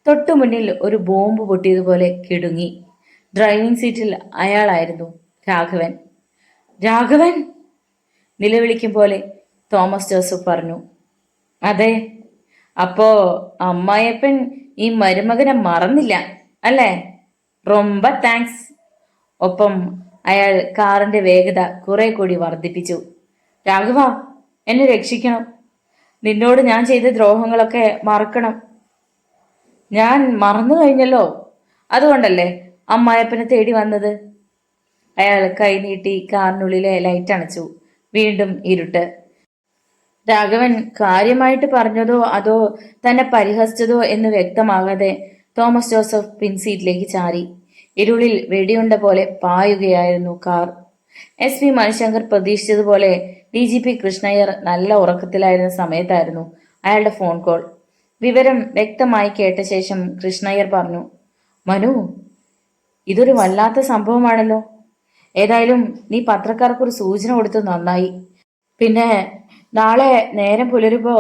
തൊട്ടു മുന്നിൽ ഒരു ബോംബ് പൊട്ടിയതുപോലെ കിടുങ്ങി. ഡ്രൈവിംഗ് സീറ്റിൽ അയാളായിരുന്നു, രാഘവൻ. രാഘവൻ! നിലവിളിക്കും പോലെ തോമസ് ജോസഫ് പറഞ്ഞു. അതെ. അപ്പോ അമ്മായപ്പൻ ഈ മരുമകനെ മറന്നില്ല അല്ലേ? റൊമ്പ താങ്ക്സ്. ഒപ്പം അയാൾ കാറിന്റെ വേഗത കുറെ കൂടി വർദ്ധിപ്പിച്ചു. രാഘവ, എന്നെ രക്ഷിക്കണം. നിന്നോട് ഞാൻ ചെയ്ത ദ്രോഹങ്ങളൊക്കെ മറക്കണം. ഞാൻ മറന്നു കഴിഞ്ഞല്ലോ. അതുകൊണ്ടല്ലേ അമ്മായപ്പനെ തേടി വന്നത്. അയാൾ കൈനീട്ടി കാറിനുള്ളിലെ ലൈറ്റ് അണച്ചു. വീണ്ടും ഇരുട്ട്. രാഘവൻ കാര്യമായിട്ട് പറഞ്ഞതോ അതോ തന്നെ പരിഹസിച്ചതോ എന്ന് വ്യക്തമാകാതെ തോമസ് ജോസഫ് പിൻസീറ്റിലേക്ക് ചാരി. ഇരുളിൽ വെടിയുണ്ട പോലെ പായുകയായിരുന്നു കാർ. എസ് പി മണിശങ്കർ പ്രതീക്ഷിച്ചതുപോലെ DGP കൃഷ്ണയ്യർ നല്ല ഉറക്കത്തിലായിരുന്ന സമയത്തായിരുന്നു അയാളുടെ ഫോൺ കോൾ. വിവരം വ്യക്തമായി കേട്ട ശേഷം കൃഷ്ണയ്യർ പറഞ്ഞു, മനു, ഇതൊരു വല്ലാത്ത സംഭവമാണല്ലോ. ഏതായാലും നീ പത്രക്കാർക്കൊരു സൂചന കൊടുത്തത് നന്നായി. പിന്നെ നാളെ നേരം പുലരുമ്പോ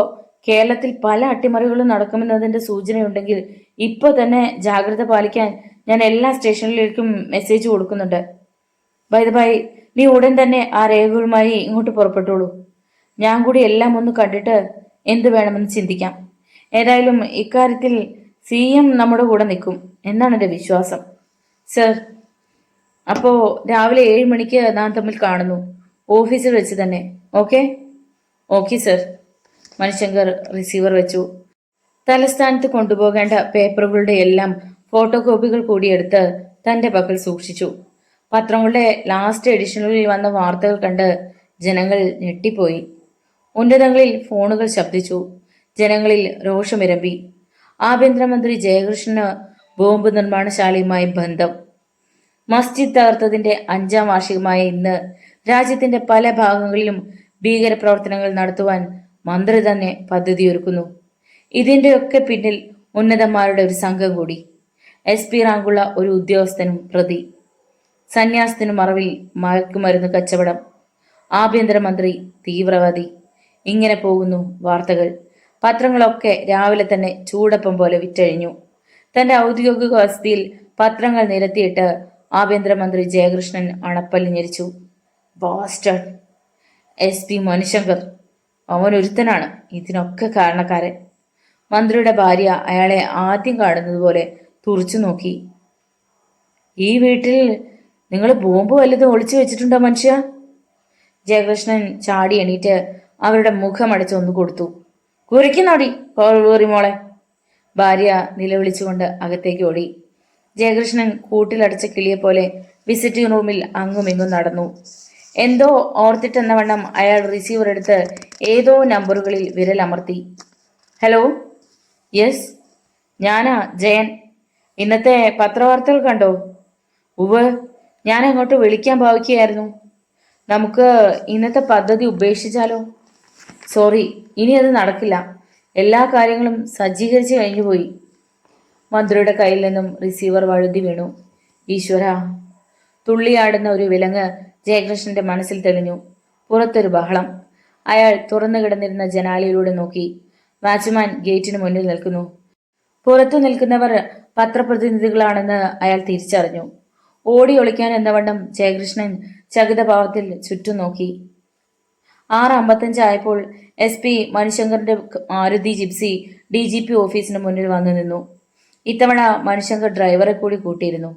കേരളത്തിൽ പല അട്ടിമറികളും നടക്കുമെന്നതിന്റെ സൂചനയുണ്ടെങ്കിൽ ഇപ്പൊ തന്നെ ജാഗ്രത പാലിക്കാൻ ഞാൻ എല്ലാ സ്റ്റേഷനിലേക്കും മെസ്സേജ് കൊടുക്കുന്നുണ്ട്. ബൈ ദ ബൈ, നീ ഉടൻ തന്നെ ആ രേഖകളുമായി ഇങ്ങോട്ട് പുറപ്പെട്ടോളൂ. ഞാൻ കൂടി എല്ലാം ഒന്ന് കണ്ടിട്ട് എന്ത് വേണമെന്ന് ചിന്തിക്കാം. ഏതായാലും ഇക്കാര്യത്തിൽ CM നമ്മുടെ കൂടെ നിൽക്കും എന്നാണ് എൻ്റെ വിശ്വാസം. സർ, അപ്പോ രാവിലെ 7 മണിക്ക് നാം തമ്മിൽ കാണുന്നു, ഓഫീസിൽ വെച്ച് തന്നെ. Okay? Okay sir. Manishankar receiver വെച്ചു. തലസ്ഥാനത്ത് കൊണ്ടുപോകേണ്ട പേപ്പറുകളുടെ എല്ലാം ഫോട്ടോ കോപ്പികൾ കൂടിയെടുത്ത് തന്റെ പക്കൽ സൂക്ഷിച്ചു. പത്രങ്ങളുടെ ലാസ്റ്റ് എഡിഷനുകളിൽ വന്ന വാർത്തകൾ കണ്ട് ജനങ്ങൾ ഞെട്ടിപ്പോയി. ഉന്നതങ്ങളിൽ ഫോണുകൾ ശബ്ദിച്ചു. ജനങ്ങളിൽ രോഷമിരമ്പി. ആഭ്യന്തരമന്ത്രി ജയകൃഷ്ണന് ബോംബ് നിർമ്മാണശാലയുമായി ബന്ധം. മസ്ജിദ് തകർത്തതിന്റെ 5ാം വാർഷികമായ ഇന്ന് രാജ്യത്തിന്റെ പല ഭാഗങ്ങളിലും ഭീകരപ്രവർത്തനങ്ങൾ നടത്തുവാൻ മന്ത്രി തന്നെ പദ്ധതിയൊരുക്കുന്നു. ഇതിന്റെയൊക്കെ പിന്നിൽ ഉന്നതന്മാരുടെ ഒരു സംഘം കൂടി. SP റാങ്കുള്ള ഒരു ഉദ്യോഗസ്ഥനും പ്രതി. സന്യാസത്തിനു മറവിൽ മയക്കുമരുന്ന് കച്ചവടം. ആഭ്യന്തരമന്ത്രി തീവ്രവാദി. ഇങ്ങനെ പോകുന്നു വാർത്തകൾ. പത്രങ്ങളൊക്കെ രാവിലെ തന്നെ ചൂടപ്പം പോലെ വിറ്റഴിഞ്ഞു. തന്റെ ഔദ്യോഗിക വസതിയിൽ പത്രങ്ങൾ നിരത്തിയിട്ട് ആഭ്യന്തരമന്ത്രി ജയകൃഷ്ണൻ അണപ്പല്ല് ഞെരിച്ചു. ബാസ്റ്റർഡ്! SP മണിശങ്കർ, അവനൊരുത്തനാണ് ഇതിനൊക്കെ കാരണക്കാരൻ. മന്ത്രിയുടെ ഭാര്യ അയാളെ ആദ്യം കാണുന്നത് പോലെ തുറച്ചു നോക്കി. ഈ വീട്ടിൽ നിങ്ങൾ ബോംബ് വല്ലതും ഒളിച്ചു വെച്ചിട്ടുണ്ടോ മനുഷ്യ? ജയകൃഷ്ണൻ ചാടി എണീറ്റ് അവരുടെ മുഖമടച്ച് ഒന്ന് കൊടുത്തു. കുരയ്ക്കുന്നോടി കോറി മോളെ! ഭാര്യ നിലവിളിച്ചുകൊണ്ട് അകത്തേക്ക് ഓടി. ജയകൃഷ്ണൻ കൂട്ടിലടച്ച കിളിയെ പോലെ വിസിറ്റിംഗ് റൂമിൽ അങ്ങുമിങ്ങും നടന്നു. എന്തോ ഓർത്തിട്ടെന്ന വണ്ണം അയാൾ റിസീവർ എടുത്ത് ഏതോ നമ്പറുകളിൽ വിരലമർത്തി. ഹലോ, യെസ്, ഞാനാ ജയൻ. ഇന്നത്തെ പത്രവാർത്തകൾ കണ്ടോ? ഉവ്, ഞാൻ അങ്ങോട്ട് വിളിക്കാൻ ഭാവിക്കുകയായിരുന്നു. നമുക്ക് ഇന്നത്തെ പദ്ധതി ഉപേക്ഷിച്ചാലോ? സോറി, ഇനി അത് നടക്കില്ല. എല്ലാ കാര്യങ്ങളും സജ്ജീകരിച്ച് കഴിഞ്ഞുപോയി. മന്ത്രിയുടെ കയ്യിൽ നിന്നും റിസീവർ വഴുതി വീണു. ഈശ്വര! തുള്ളിയാടുന്ന ഒരു വിലങ്ങ് ജയകൃഷ്ണന്റെ മനസ്സിൽ തെളിഞ്ഞു. പുറത്തൊരു ബഹളം. അയാൾ തുറന്നു കിടന്നിരുന്ന ജനാലയിലൂടെ നോക്കി. വാച്ച്മാൻ ഗേറ്റിന് മുന്നിൽ നിൽക്കുന്നു. പുറത്തു നിൽക്കുന്നവർ പത്രപ്രതിനിധികളാണെന്ന് അയാൾ തിരിച്ചറിഞ്ഞു. ഓടി ഒളിക്കാൻ എന്നവണ്ണം ജയകൃഷ്ണൻ ചകിതഭാവത്തിൽ ചുറ്റും നോക്കി. 6:55 ആയപ്പോൾ SP മണിശങ്കറിന്റെ മാരുതി ജിപ്സി DGP ഓഫീസിന് മുന്നിൽ വന്നു നിന്നു. ഇത്തവണ മണിശങ്കർ ഡ്രൈവറെ കൂടി കൂട്ടിയിരുന്നു.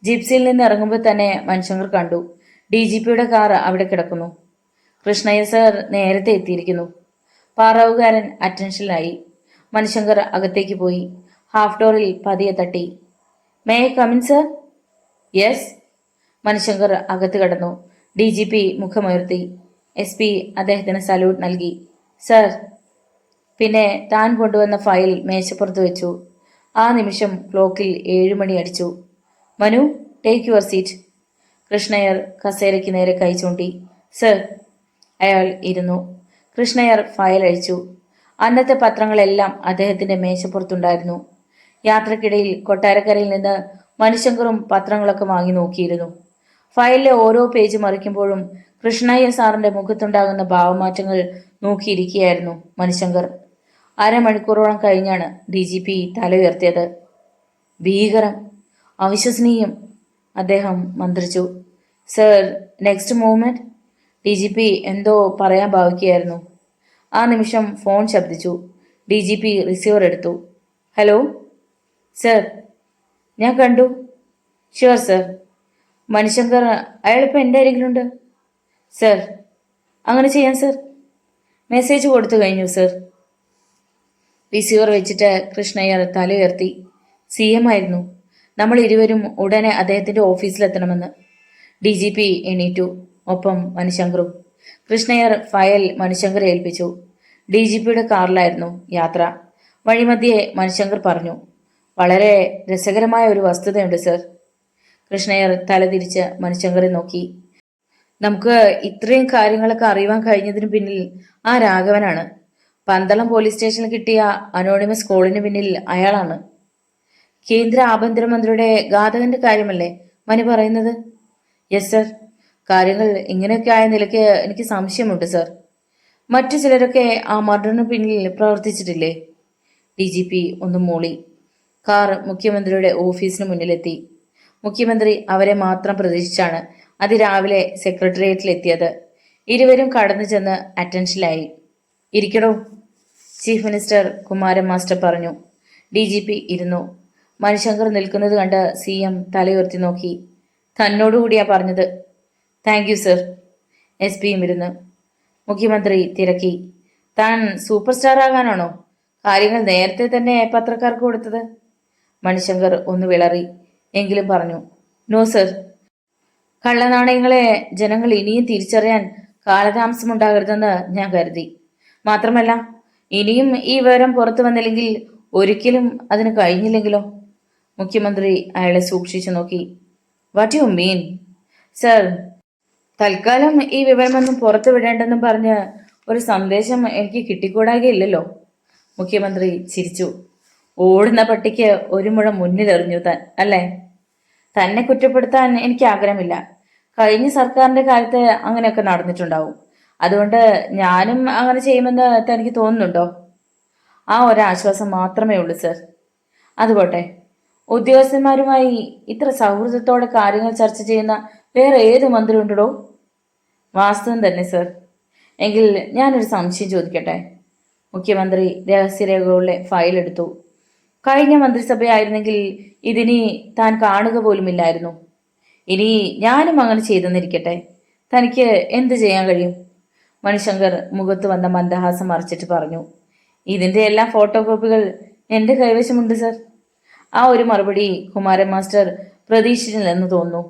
ജിപ്സിയിൽ നിന്ന് ഇറങ്ങുമ്പോൾ തന്നെ മണിശങ്കർ കണ്ടു, DGPയുടെ കാർ അവിടെ കിടക്കുന്നു. കൃഷ്ണയ്യ സർ നേരത്തെ എത്തിയിരിക്കുന്നു. പാറാവുകാരൻ അറ്റൻഷനിലായി. മണിശങ്കർ അകത്തേക്ക് പോയി. ഹാഫ് ഡോറിൽ പതിയെ തട്ടി. May I come in sir? Yes. Manishankar അകത്ത് കടന്നു. DGP മുഖമുയർത്തി. SP അദ്ദേഹത്തിന് സല്യൂട്ട് നൽകി. സർ. പിന്നെ താൻ കൊണ്ടുവന്ന ഫയൽ മേശപ്പുറത്ത് വെച്ചു. ആ നിമിഷം ക്ലോക്കിൽ 7 മണി അടിച്ചു. Manu, take your seat. Krishnayyar കസേരയ്ക്ക് നേരെ കൈ ചൂണ്ടി. സർ. അയാൾ ഇരുന്നു. കൃഷ്ണയ്യർ ഫയൽ അഴിച്ചു. അന്നത്തെ പത്രങ്ങളെല്ലാം അദ്ദേഹത്തിന്റെ മേശപ്പുറത്തുണ്ടായിരുന്നു. യാത്രക്കിടയിൽ കൊട്ടാരക്കരയിൽ നിന്ന് മണിശങ്കറും പത്രങ്ങളൊക്കെ വാങ്ങി നോക്കിയിരുന്നു. ഫയലിലെ ഓരോ പേജ് മറിക്കുമ്പോഴും കൃഷ്ണയ്യ സാറിന്റെ മുഖത്തുണ്ടാകുന്ന ഭാവമാറ്റങ്ങൾ നോക്കിയിരിക്കുകയായിരുന്നു മണിശങ്കർ. അരമണിക്കൂറോളം കഴിഞ്ഞാണ് DGP തല ഉയർത്തിയത്. ഭീകരം, അവിശ്വസനീയം, അദ്ദേഹം മന്ത്രിച്ചു. Sir, next movement? DGP എന്തോ പറയാൻ ഭാവിക്കുകയായിരുന്നു. ആ നിമിഷം ഫോൺ ശബ്ദിച്ചു. DGP റിസീവർ എടുത്തു. Hello sir. ഞാൻ കണ്ടു. Sure sir. മണിശങ്കർ, അയാളിപ്പോൾ എൻ്റെ അരികിലുണ്ട്. സർ. അങ്ങനെ ചെയ്യാം സർ. മെസ്സേജ് കൊടുത്തു കഴിഞ്ഞു സർ. റിസീവർ വെച്ചിട്ട് കൃഷ്ണയ്യർ തലയുയർത്തി. CM ആയിരുന്നു. നമ്മൾ ഇരുവരും ഉടനെ അദ്ദേഹത്തിന്റെ ഓഫീസിലെത്തണമെന്ന്. DGP എണീറ്റു. ഒപ്പം മണിശങ്കറും. കൃഷ്ണയ്യർ ഫയൽ മണിശങ്കറെ ഏൽപ്പിച്ചു. DGPയുടെ കാറിലായിരുന്നു യാത്ര. വഴിമധ്യേ മണിശങ്കർ പറഞ്ഞു, വളരെ രസകരമായ ഒരു വസ്തുതയുണ്ട് സർ. കൃഷ്ണയ്യർ തലതിരിച്ച് മണിശങ്കറെ നോക്കി. നമുക്ക് ഇത്രയും കാര്യങ്ങളൊക്കെ അറിയുവാൻ കഴിഞ്ഞതിന് പിന്നിൽ ആ രാഘവനാണ്. പന്തളം പോലീസ് സ്റ്റേഷനിൽ കിട്ടിയ അനോണിമസ് കോളിന് പിന്നിൽ അയാളാണ്. കേന്ദ്ര ആഭ്യന്തരമന്ത്രിയുടെ ഘാതകന്റെ കാര്യമല്ലേ മനു പറയുന്നത്? Yes sir. കാര്യങ്ങൾ ഇങ്ങനെയൊക്കെ ആയ നിലയ്ക്ക് എനിക്ക് സംശയമുണ്ട് സർ. മറ്റു ചിലരൊക്കെ ആ മർഡറിന് പിന്നിൽ പ്രവർത്തിച്ചിട്ടില്ലേ? DGP ഒന്ന് മൂളി. കാർ മുഖ്യമന്ത്രിയുടെ ഓഫീസിന് മുന്നിലെത്തി. മുഖ്യമന്ത്രി അവരെ മാത്രം പ്രതീക്ഷിച്ചാണ് അതിരാവിലെ സെക്രട്ടേറിയറ്റിലെത്തിയത്. ഇരുവരും കടന്നു ചെന്ന് അറ്റൻഷനിലായി. ഇരിക്കടോ, ചീഫ് മിനിസ്റ്റർ കുമാരൻ മാസ്റ്റർ പറഞ്ഞു. DGP ഇരുന്നു. മണിശങ്കർ നിൽക്കുന്നത് കണ്ട് CM തലയുയർത്തി നോക്കി. തന്നോടുകൂടിയാ പറഞ്ഞത്. Thank you sir. SP ഇരുന്നു. മുഖ്യമന്ത്രി തിരക്കി. താൻ സൂപ്പർ സ്റ്റാർ ആകാനാണോ കാര്യങ്ങൾ നേരത്തെ തന്നെ പത്രക്കാർക്ക് കൊടുത്തത്? മണിശങ്കർ ഒന്ന് വിളറി. എങ്കിലും പറഞ്ഞു, നോ സർ. കള്ളനാണയങ്ങളെ ജനങ്ങൾ ഇനിയും തിരിച്ചറിയാൻ കാലതാമസമുണ്ടാകരുതെന്ന് ഞാൻ കരുതി. മാത്രമല്ല, ഇനിയും ഈ വിവരം പുറത്തു വന്നില്ലെങ്കിൽ, ഒരിക്കലും അതിന് കഴിഞ്ഞില്ലെങ്കിലോ? മുഖ്യമന്ത്രി അയാളെ സൂക്ഷിച്ചു നോക്കി. What you mean? സർ, തൽക്കാലം ഈ വിവരമൊന്നും പുറത്തു വിടേണ്ടെന്നും പറഞ്ഞ് ഒരു സന്ദേശം എനിക്ക് കിട്ടിക്കൂടാകയില്ലല്ലോ. മുഖ്യമന്ത്രി ചിരിച്ചു. ഓടുന്ന പട്ടിക്ക് ഒരു മുഴം മുന്നിലെറിഞ്ഞു താൻ അല്ലേ? തന്നെ കുറ്റപ്പെടുത്താൻ എനിക്ക് ആഗ്രഹമില്ല. കഴിഞ്ഞ സർക്കാരിന്റെ കാലത്ത് അങ്ങനെയൊക്കെ നടന്നിട്ടുണ്ടാവും. അതുകൊണ്ട് ഞാനും അങ്ങനെ ചെയ്യുമെന്ന് തനിക്ക് തോന്നുന്നുണ്ടോ? ആ ഒരാശ്വാസം മാത്രമേ ഉള്ളൂ സർ. അതുപോട്ടെ, ഉദ്യോഗസ്ഥന്മാരുമായി ഇത്ര സൗഹൃദത്തോടെ കാര്യങ്ങൾ ചർച്ച ചെയ്യുന്ന വേറെ ഏത് മന്ത്രി ഉണ്ടോ? വാസ്തവം തന്നെ സർ. എങ്കിൽ ഞാനൊരു സംശയം ചോദിക്കട്ടെ? മുഖ്യമന്ത്രി രഹസ്യരേഖകളുടെ ഫയൽ എടുത്തു. കഴിഞ്ഞ മന്ത്രിസഭയായിരുന്നെങ്കിൽ ഇതിനി താൻ കാണുക പോലുമില്ലായിരുന്നു. ഇനി ഞാനും അങ്ങനെ ചെയ്തെന്നിരിക്കട്ടെ, തനിക്ക് എന്ത് ചെയ്യാൻ കഴിയും? മണിശങ്കർ മുഖത്ത് വന്ന മന്ദഹാസം മറച്ചിട്ട് പറഞ്ഞു. ഇതിന്റെ എല്ലാ ഫോട്ടോ കോപ്പികൾ എന്റെ കൈവശമുണ്ട് സർ. ആ ഒരു മറുപടി കുമാരൻ മാസ്റ്റർ പ്രതീക്ഷിച്ചില്ലെന്ന് തോന്നുന്നു.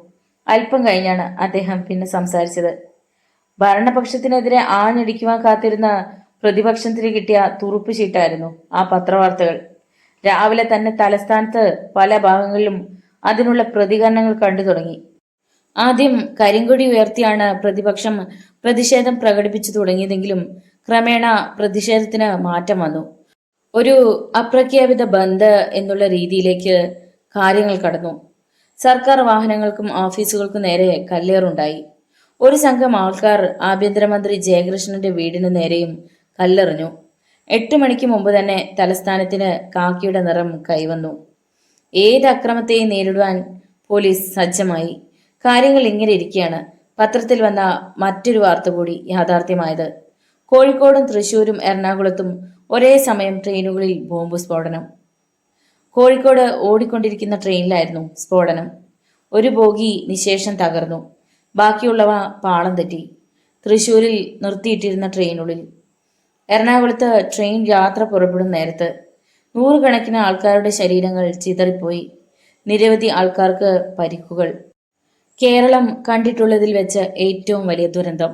അല്പം കഴിഞ്ഞാണ് അദ്ദേഹം പിന്നെ സംസാരിച്ചത്. ഭരണപക്ഷത്തിനെതിരെ ആഞ്ഞടിക്കുവാൻ കാത്തിരുന്ന പ്രതിപക്ഷത്തിന് കിട്ടിയ തുറുപ്പ് ചീട്ടായിരുന്നു ആ പത്രവാർത്തകൾ. രാവിലെ തന്നെ തലസ്ഥാനത്ത് പല ഭാഗങ്ങളിലും അതിനുള്ള പ്രതികരണങ്ങൾ കണ്ടു തുടങ്ങി. ആദ്യം കരിങ്കൊടി ഉയർത്തിയാണ് പ്രതിപക്ഷം പ്രതിഷേധം പ്രകടിപ്പിച്ചു തുടങ്ങിയതെങ്കിലും ക്രമേണ പ്രതിഷേധത്തിന് മാറ്റം വന്നു. ഒരു അപ്രഖ്യാപിത ബന്ദ് എന്നുള്ള രീതിയിലേക്ക് കാര്യങ്ങൾ കടന്നു. സർക്കാർ വാഹനങ്ങൾക്കും ഓഫീസുകൾക്കും നേരെ കല്ലേറുണ്ടായി. ഒരു സംഘം ആൾക്കാർ ആഭ്യന്തരമന്ത്രി ജയകൃഷ്ണന്റെ വീടിന് നേരെയും കല്ലെറിഞ്ഞു. 8 മണിക്ക് മുമ്പ് തന്നെ തലസ്ഥാനത്തിന് കാക്കിയുടെ നിറം കൈവന്നു. ഏത് അക്രമത്തെയും നേരിടുവാൻ പോലീസ് സജ്ജമായി. കാര്യങ്ങൾ ഇങ്ങനെ ഇരിക്കെയാണ് പത്രത്തിൽ വന്ന മറ്റൊരു വാർത്ത കൂടി യാഥാർത്ഥ്യമായത്. കോഴിക്കോടും തൃശൂരും എറണാകുളത്തും ഒരേ സമയം ട്രെയിനുകളിൽ ബോംബ് സ്ഫോടനം. കോഴിക്കോട് ഓടിക്കൊണ്ടിരിക്കുന്ന ട്രെയിനിലായിരുന്നു സ്ഫോടനം. ഒരു ബോഗി നിശേഷം തകർന്നു. ബാക്കിയുള്ളവ പാളം തെറ്റി. തൃശൂരിൽ നിർത്തിയിട്ടിരുന്ന ട്രെയിനുള്ളിൽ. എറണാകുളത്ത് ട്രെയിൻ യാത്ര പുറപ്പെടും നേരത്ത് നൂറുകണക്കിന് ആൾക്കാരുടെ ശരീരങ്ങൾ ചിതറിപ്പോയി. നിരവധി ആൾക്കാർക്ക് പരിക്കുകൾ. കേരളം കണ്ടിട്ടുള്ളതിൽ വെച്ച് ഏറ്റവും വലിയ ദുരന്തം.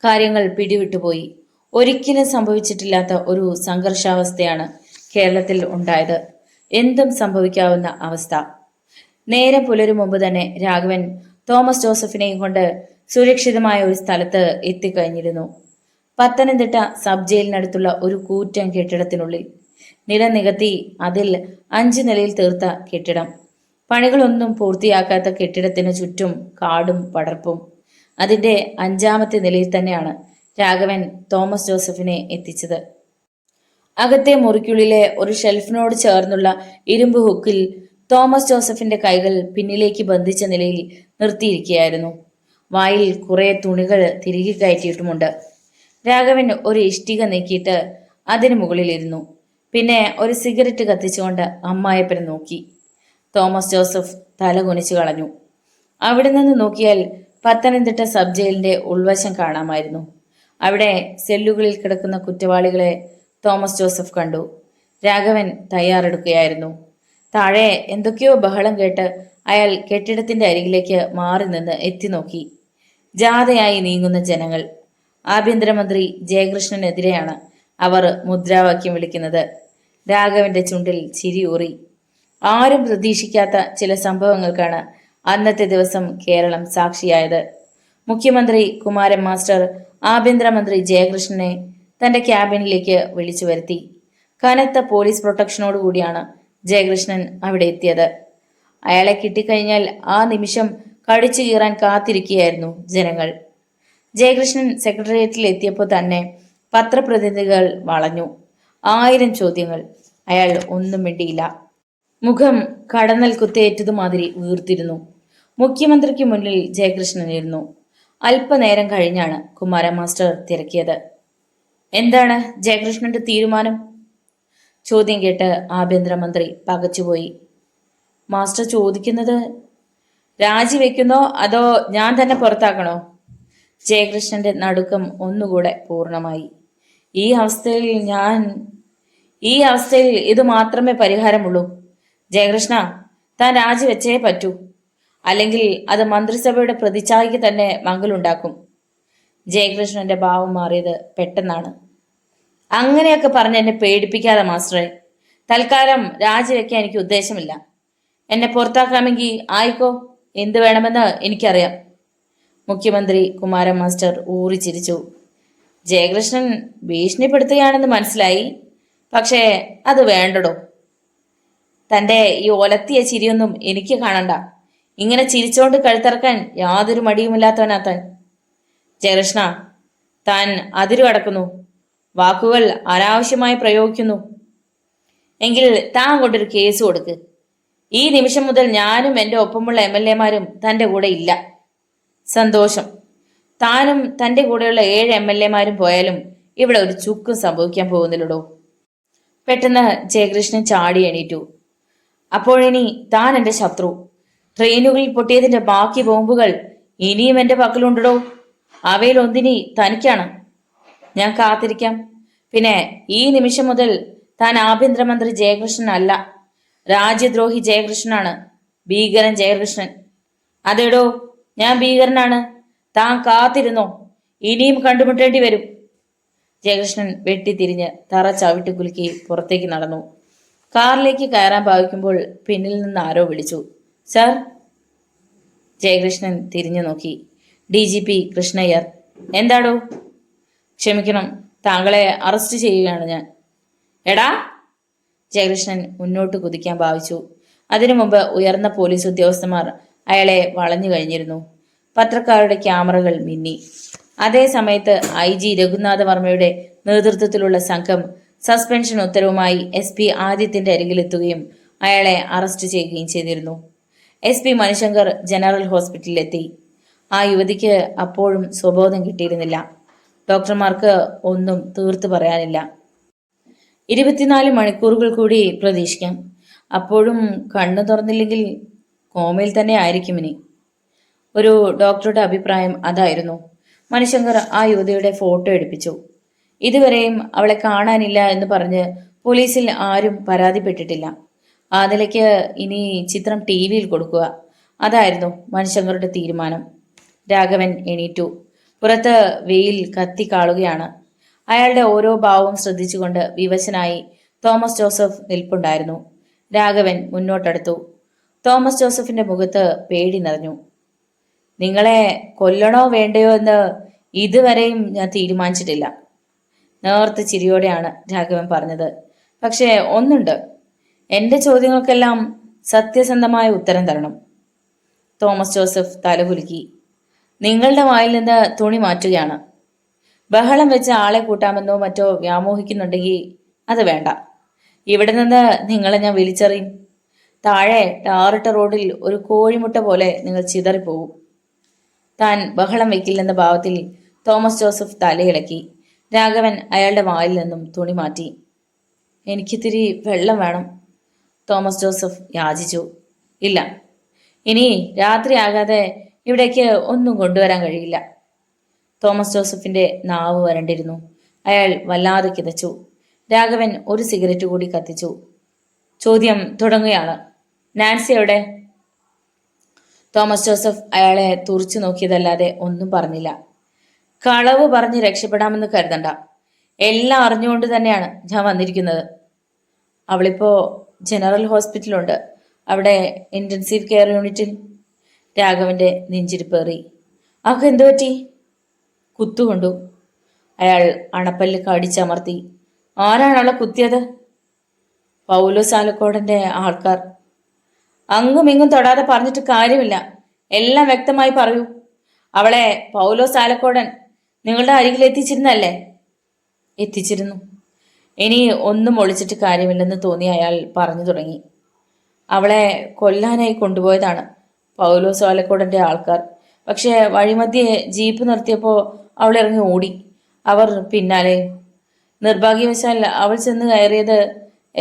കാര്യങ്ങൾ പിടിവിട്ടുപോയി. ഒരിക്കലും സംഭവിച്ചിട്ടില്ലാത്ത ഒരു സംഘർഷാവസ്ഥയാണ് കേരളത്തിൽ ഉണ്ടായത്. എന്തും സംഭവിക്കാവുന്ന അവസ്ഥ. നേരം പുലരും മുമ്പ് തന്നെ രാഘവൻ തോമസ് ജോസഫിനെയും കൊണ്ട് സുരക്ഷിതമായ ഒരു സ്ഥലത്ത് എത്തിക്കഴിഞ്ഞിരുന്നു. പത്തനംതിട്ട സബ് ജയിലിനടുത്തുള്ള ഒരു കൂറ്റൻ കെട്ടിടത്തിനുള്ളിൽ. നിലനികത്തി അതിൽ 5 നിലയിൽ തീർത്ത കെട്ടിടം. പണികളൊന്നും പൂർത്തിയാക്കാത്ത കെട്ടിടത്തിന് ചുറ്റും കാടും പടർപ്പും. അതിന്റെ 5ാമത്തെ നിലയിൽ തന്നെയാണ് രാഘവൻ തോമസ് ജോസഫിനെ എത്തിച്ചത്. അകത്തെ മുറിക്കുള്ളിലെ ഒരു ഷെൽഫിനോട് ചേർന്നുള്ള ഇരുമ്പ് ഹുക്കിൽ തോമസ് ജോസഫിന്റെ കൈകൾ പിന്നിലേക്ക് ബന്ധിച്ച നിലയിൽ നിർത്തിയിരിക്കുകയായിരുന്നു. വായിൽ കുറെ തുണികൾ തിരികെ കയറ്റിയിട്ടുമുണ്ട്. രാഘവൻ ഒരു ഇഷ്ടിക നീക്കിയിട്ട് അതിനു മുകളിലിരുന്നു. പിന്നെ ഒരു സിഗരറ്റ് കത്തിച്ചുകൊണ്ട് അമ്മായപ്പനെ നോക്കി. തോമസ് ജോസഫ് തല കുനിച്ചു കളഞ്ഞു. അവിടെ നിന്ന് നോക്കിയാൽ പത്തനംതിട്ട സബ് ജയിലിന്റെ ഉൾവശം കാണാമായിരുന്നു. അവിടെ സെല്ലുകളിൽ കിടക്കുന്ന കുറ്റവാളികളെ തോമസ് ജോസഫ് കണ്ടു. രാഘവൻ തയ്യാറെടുക്കുകയായിരുന്നു. താഴെ എന്തൊക്കെയോ ബഹളം കേട്ട് അയാൾ കെട്ടിടത്തിന്റെ അരികിലേക്ക് മാറി നിന്ന് എത്തി നോക്കി. ജാഥയായി നീങ്ങുന്ന ജനങ്ങൾ. ആഭ്യന്തരമന്ത്രി ജയകൃഷ്ണനെതിരെയാണ് അവർ മുദ്രാവാക്യം വിളിക്കുന്നത്. രാഘവന്റെ ചുണ്ടിൽ ചിരിയൂറി. ആരും പ്രതീക്ഷിക്കാത്ത ചില സംഭവങ്ങൾക്കാണ് അന്നത്തെ ദിവസം കേരളം സാക്ഷിയായത്. മുഖ്യമന്ത്രി കുമാരൻ മാസ്റ്റർ ആഭ്യന്തരമന്ത്രി ജയകൃഷ്ണനെ തന്റെ ക്യാബിനിലേക്ക് വിളിച്ചു വരുത്തി. കനത്ത പോലീസ് പ്രൊട്ടക്ഷനോടുകൂടിയാണ് ജയകൃഷ്ണൻ അവിടെ എത്തിയത്. അയാളെ കിട്ടിക്കഴിഞ്ഞാൽ ആ നിമിഷം കടിച്ചു കീറാൻ കാത്തിരിക്കുകയായിരുന്നു ജനങ്ങൾ. ജയകൃഷ്ണൻ സെക്രട്ടേറിയറ്റിൽ എത്തിയപ്പോൾ തന്നെ പത്രപ്രതിനിധികൾ വളഞ്ഞു. 1000 ചോദ്യങ്ങൾ. അയാൾ ഒന്നും മിണ്ടിയില്ല. മുഖം കടന്നൽ കുത്തേറ്റതുമാതിരി വീർത്തിരുന്നു. മുഖ്യമന്ത്രിക്ക് മുന്നിൽ ജയകൃഷ്ണൻ ഇരുന്നു. അല്പനേരം കഴിഞ്ഞാണ് കുമാരൻ മാസ്റ്റർ തിരക്കിയത്. എന്താണ് ജയകൃഷ്ണന്റെ തീരുമാനം? ചോദ്യം കേട്ട് ആഭ്യന്തരമന്ത്രി പകച്ചുപോയി. മാസ്റ്റർ ചോദിക്കുന്നത് രാജിവെക്കുന്നോ അതോ ഞാൻ തന്നെ പുറത്താക്കണോ? ജയകൃഷ്ണന്റെ നടുക്കം ഒന്നുകൂടെ പൂർണ്ണമായി. ഈ അവസ്ഥയിൽ ഇത് മാത്രമേ പരിഹാരമുള്ളൂ. ജയകൃഷ്ണ, താൻ രാജിവെച്ചേ പറ്റൂ. അല്ലെങ്കിൽ അത് മന്ത്രിസഭയുടെ പ്രതിച്ഛായയ്ക്ക് തന്നെ മങ്ങലുണ്ടാക്കും. ജയകൃഷ്ണന്റെ ഭാവം മാറിയത് പെട്ടെന്നാണ്. അങ്ങനെയൊക്കെ പറഞ്ഞ് എന്നെ പേടിപ്പിക്കാതെ മാസ്റ്ററെ. തൽക്കാലം രാജിവെക്കാൻ എനിക്ക് ഉദ്ദേശമില്ല. എന്നെ പുറത്താക്കാമെങ്കിൽ ആയിക്കോ, എന്ത് വേണമെന്ന് എനിക്കറിയാം. മുഖ്യമന്ത്രി കുമാരൻ മാസ്റ്റർ ഊറിച്ചിരിച്ചു. ജയകൃഷ്ണൻ ഭീഷണിപ്പെടുത്തുകയാണെന്ന് മനസ്സിലായി. പക്ഷേ അത് വേണ്ടടോ. തൻ്റെ ഈ ഒലത്തിയ ചിരിയൊന്നും എനിക്ക് കാണണ്ട. ഇങ്ങനെ ചിരിച്ചോണ്ട് കഴുത്തിറക്കാൻ യാതൊരു മടിയുമില്ലാത്തവനാ താൻ. ജയകൃഷ്ണ, താൻ അതിരു കടക്കുന്നു. വാക്കുകൾ അനാവശ്യമായി പ്രയോഗിക്കുന്നു. എങ്കിൽ താൻ കൊണ്ടൊരു കേസ് കൊടുക്ക്. ഈ നിമിഷം മുതൽ ഞാനും എൻ്റെ ഒപ്പമുള്ള MLA-മാരും തൻ്റെ കൂടെ ഇല്ല. സന്തോഷം. താനും തൻ്റെ കൂടെയുള്ള 7 MLA-മാരും പോയാലും ഇവിടെ ഒരു ചുക്കും സംഭവിക്കാൻ പോകുന്നില്ലടോ. പെട്ടെന്ന് ജയകൃഷ്ണൻ ചാടി എണീറ്റു. അപ്പോഴിനി താൻ എൻ്റെ ശത്രു. ട്രെയിനുകളിൽ പൊട്ടിയതിന്റെ ബാക്കി ബോംബുകൾ ഇനിയും എൻ്റെ പക്കലുണ്ടോ? അവയിൽ ഒന്നിനി തനിക്കാണ്. ഞാൻ കാത്തിരിക്കാം. പിന്നെ ഈ നിമിഷം മുതൽ താൻ ആഭ്യന്തരമന്ത്രി ജയകൃഷ്ണൻ അല്ല, രാജ്യദ്രോഹി ജയകൃഷ്ണനാണ്. ഭീകരൻ ജയകൃഷ്ണൻ. അതേടോ, ഞാൻ ഭീകരനാണ്. താൻ കാത്തിരുന്നോ, ഇനിയും കണ്ടുമുട്ടേണ്ടി വരും. ജയകൃഷ്ണൻ വെട്ടിത്തിരിഞ്ഞ് തറ ചവിട്ടി കുലുക്കി പുറത്തേക്ക് നടന്നു. കാറിലേക്ക് കയറാൻ ഭാവിക്കുമ്പോൾ പിന്നിൽ നിന്ന് ആരോ വിളിച്ചു, സർ. ജയകൃഷ്ണൻ തിരിഞ്ഞു നോക്കി. DGP കൃഷ്ണയ്യർ. എന്താടോ? ക്ഷമിക്കണം, താങ്കളെ അറസ്റ്റ് ചെയ്യുകയാണ് ഞാൻ. എടാ! ജയകൃഷ്ണൻ മുന്നോട്ട് കുതിക്കാൻ ഭാവിച്ചു. അതിനു മുമ്പ് ഉയർന്ന പോലീസ് ഉദ്യോഗസ്ഥന്മാർ അയാളെ വളഞ്ഞു കഴിഞ്ഞിരുന്നു. പത്രക്കാരുടെ ക്യാമറകൾ മിന്നി. അതേ സമയത്ത് IG രഘുനാഥ വർമ്മയുടെ നേതൃത്വത്തിലുള്ള സംഘം സസ്പെൻഷൻ ഉത്തരവുമായി SP ആദിത്യന്റെ അരികിലെത്തുകയും അയാളെ അറസ്റ്റ് ചെയ്യുകയും ചെയ്തിരുന്നു. SP മണിശങ്കർ ജനറൽ ഹോസ്പിറ്റലിലെത്തി. ആ യുവതിക്ക് അപ്പോഴും സ്വബോധം കിട്ടിയിരുന്നില്ല. ഡോക്ടർമാർക്ക് ഒന്നും തീർത്തു പറയാനില്ല. 24 മണിക്കൂറുകൾ കൂടി പ്രതീക്ഷിക്കാം. അപ്പോഴും കണ്ണു തുറന്നില്ലെങ്കിൽ കോമയിൽ തന്നെ ആയിരിക്കും ഇനി. ഒരു ഡോക്ടറുടെ അഭിപ്രായം അതായിരുന്നു. മണിശങ്കർ ആ യുവതിയുടെ ഫോട്ടോ എടുപ്പിച്ചു. ഇതുവരെയും അവളെ കാണാനില്ല എന്ന് പറഞ്ഞ് പോലീസിൽ ആരും പരാതിപ്പെട്ടിട്ടില്ല. ആ നിലയ്ക്ക് ഇനി ചിത്രം TV-യിൽ കൊടുക്കുക, അതായിരുന്നു മണിശങ്കറുടെ തീരുമാനം. രാഘവൻ എണീറ്റു. പുറത്ത് വെയിൽ കത്തിക്കാളുകയാണ്. അയാളുടെ ഓരോ ഭാവവും ശ്രദ്ധിച്ചുകൊണ്ട് വിവശനായി തോമസ് ജോസഫ് നിൽപ്പുണ്ടായിരുന്നു. രാഘവൻ മുന്നോട്ടെടുത്തു. തോമസ് ജോസഫിന്റെ മുഖത്ത് പേടി നിറഞ്ഞു. നിങ്ങളെ കൊല്ലണോ വേണ്ടയോ എന്ന് ഇതുവരെയും ഞാൻ തീരുമാനിച്ചിട്ടില്ല. നേർത്ത ചിരിയോടെയാണ് രാഘവൻ പറഞ്ഞത്. പക്ഷേ ഒന്നുണ്ട്, എൻ്റെ ചോദ്യങ്ങൾക്കെല്ലാം സത്യസന്ധമായ ഉത്തരം തരണം. തോമസ് ജോസഫ് തലകുലുക്കി. നിങ്ങളുടെ വായിൽ നിന്ന് തുണി മാറ്റുകയാണ്. ബഹളം വെച്ച് ആളെ കൂട്ടാമെന്നോ മറ്റോ വ്യാമോഹിക്കുന്നുണ്ടെങ്കിൽ അത് വേണ്ട. ഇവിടെ നിന്ന് നിങ്ങളെ ഞാൻ വലിച്ചെറിയും. താഴെ ടാറിട്ട റോഡിൽ ഒരു കോഴിമുട്ട പോലെ നിങ്ങൾ ചിതറിപ്പോകും. താൻ ബഹളം വയ്ക്കില്ലെന്ന ഭാവത്തിൽ തോമസ് ജോസഫ് തലയിളക്കി. രാഘവൻ അയാളുടെ വായിൽ നിന്നും തുണി മാറ്റി. എനിക്കിത്തിരി വെള്ളം വേണം, തോമസ് ജോസഫ് യാചിച്ചു. ഇല്ല, ഇനി രാത്രിയാകാതെ ഇവിടേക്ക് ഒന്നും കൊണ്ടുവരാൻ കഴിയില്ല. തോമസ് ജോസഫിന്റെ നാവ് വരണ്ടിരുന്നു. അയാൾ വല്ലാതെ കിതച്ചു. രാഘവൻ ഒരു സിഗരറ്റ് കൂടി കത്തിച്ചു. ചോദ്യം തുടങ്ങുകയാണ്. നാൻസി എവിടെ? തോമസ് ജോസഫ് അയാളെ തുറിച്ചു നോക്കിയതല്ലാതെ ഒന്നും പറഞ്ഞില്ല. കളവ് പറഞ്ഞ് രക്ഷപ്പെടാമെന്ന് കരുതണ്ട. എല്ലാം അറിഞ്ഞുകൊണ്ട് തന്നെയാണ് ഞാൻ വന്നിരിക്കുന്നത്. അവളിപ്പോ ജനറൽ ഹോസ്പിറ്റലുണ്ട്. അവിടെ ഇന്റൻസീവ് കെയർ യൂണിറ്റിൽ. രാഘവന്റെ നെഞ്ചിരിപ്പേറി. അവൾക്ക് എന്തു പറ്റി? കുത്തുകൊണ്ടു. അയാൾ അണപ്പല്ല് കടിച്ചമർത്തി. ആരാണ് അവളെ കുത്തിയത്? പൗലോസ് ആലക്കോടന്റെ ആൾക്കാർ. അങ്ങും ഇങ്ങും തൊടാതെ പറഞ്ഞിട്ട് കാര്യമില്ല. എല്ലാം വ്യക്തമായി പറയൂ. അവളെ പൗലോസ് ആലക്കോടൻ നിങ്ങളുടെ അരികിൽ എത്തിച്ചിരുന്നല്ലേ? എത്തിച്ചിരുന്നു. ഇനി ഒന്നും ഒളിച്ചിട്ട് കാര്യമില്ലെന്ന് തോന്നി അയാൾ പറഞ്ഞു തുടങ്ങി. അവളെ കൊല്ലാനായി കൊണ്ടുപോയതാണ് പൗലോസ് ആലക്കോടന്റെ ആൾക്കാർ. പക്ഷെ വഴിമധ്യേ ജീപ്പ് നിർത്തിയപ്പോൾ അവൾ ഇറങ്ങി ഓടി. അവർ പിന്നാലെ. നിർഭാഗ്യവശാൽ അവൾ ചെന്ന് കയറിയത്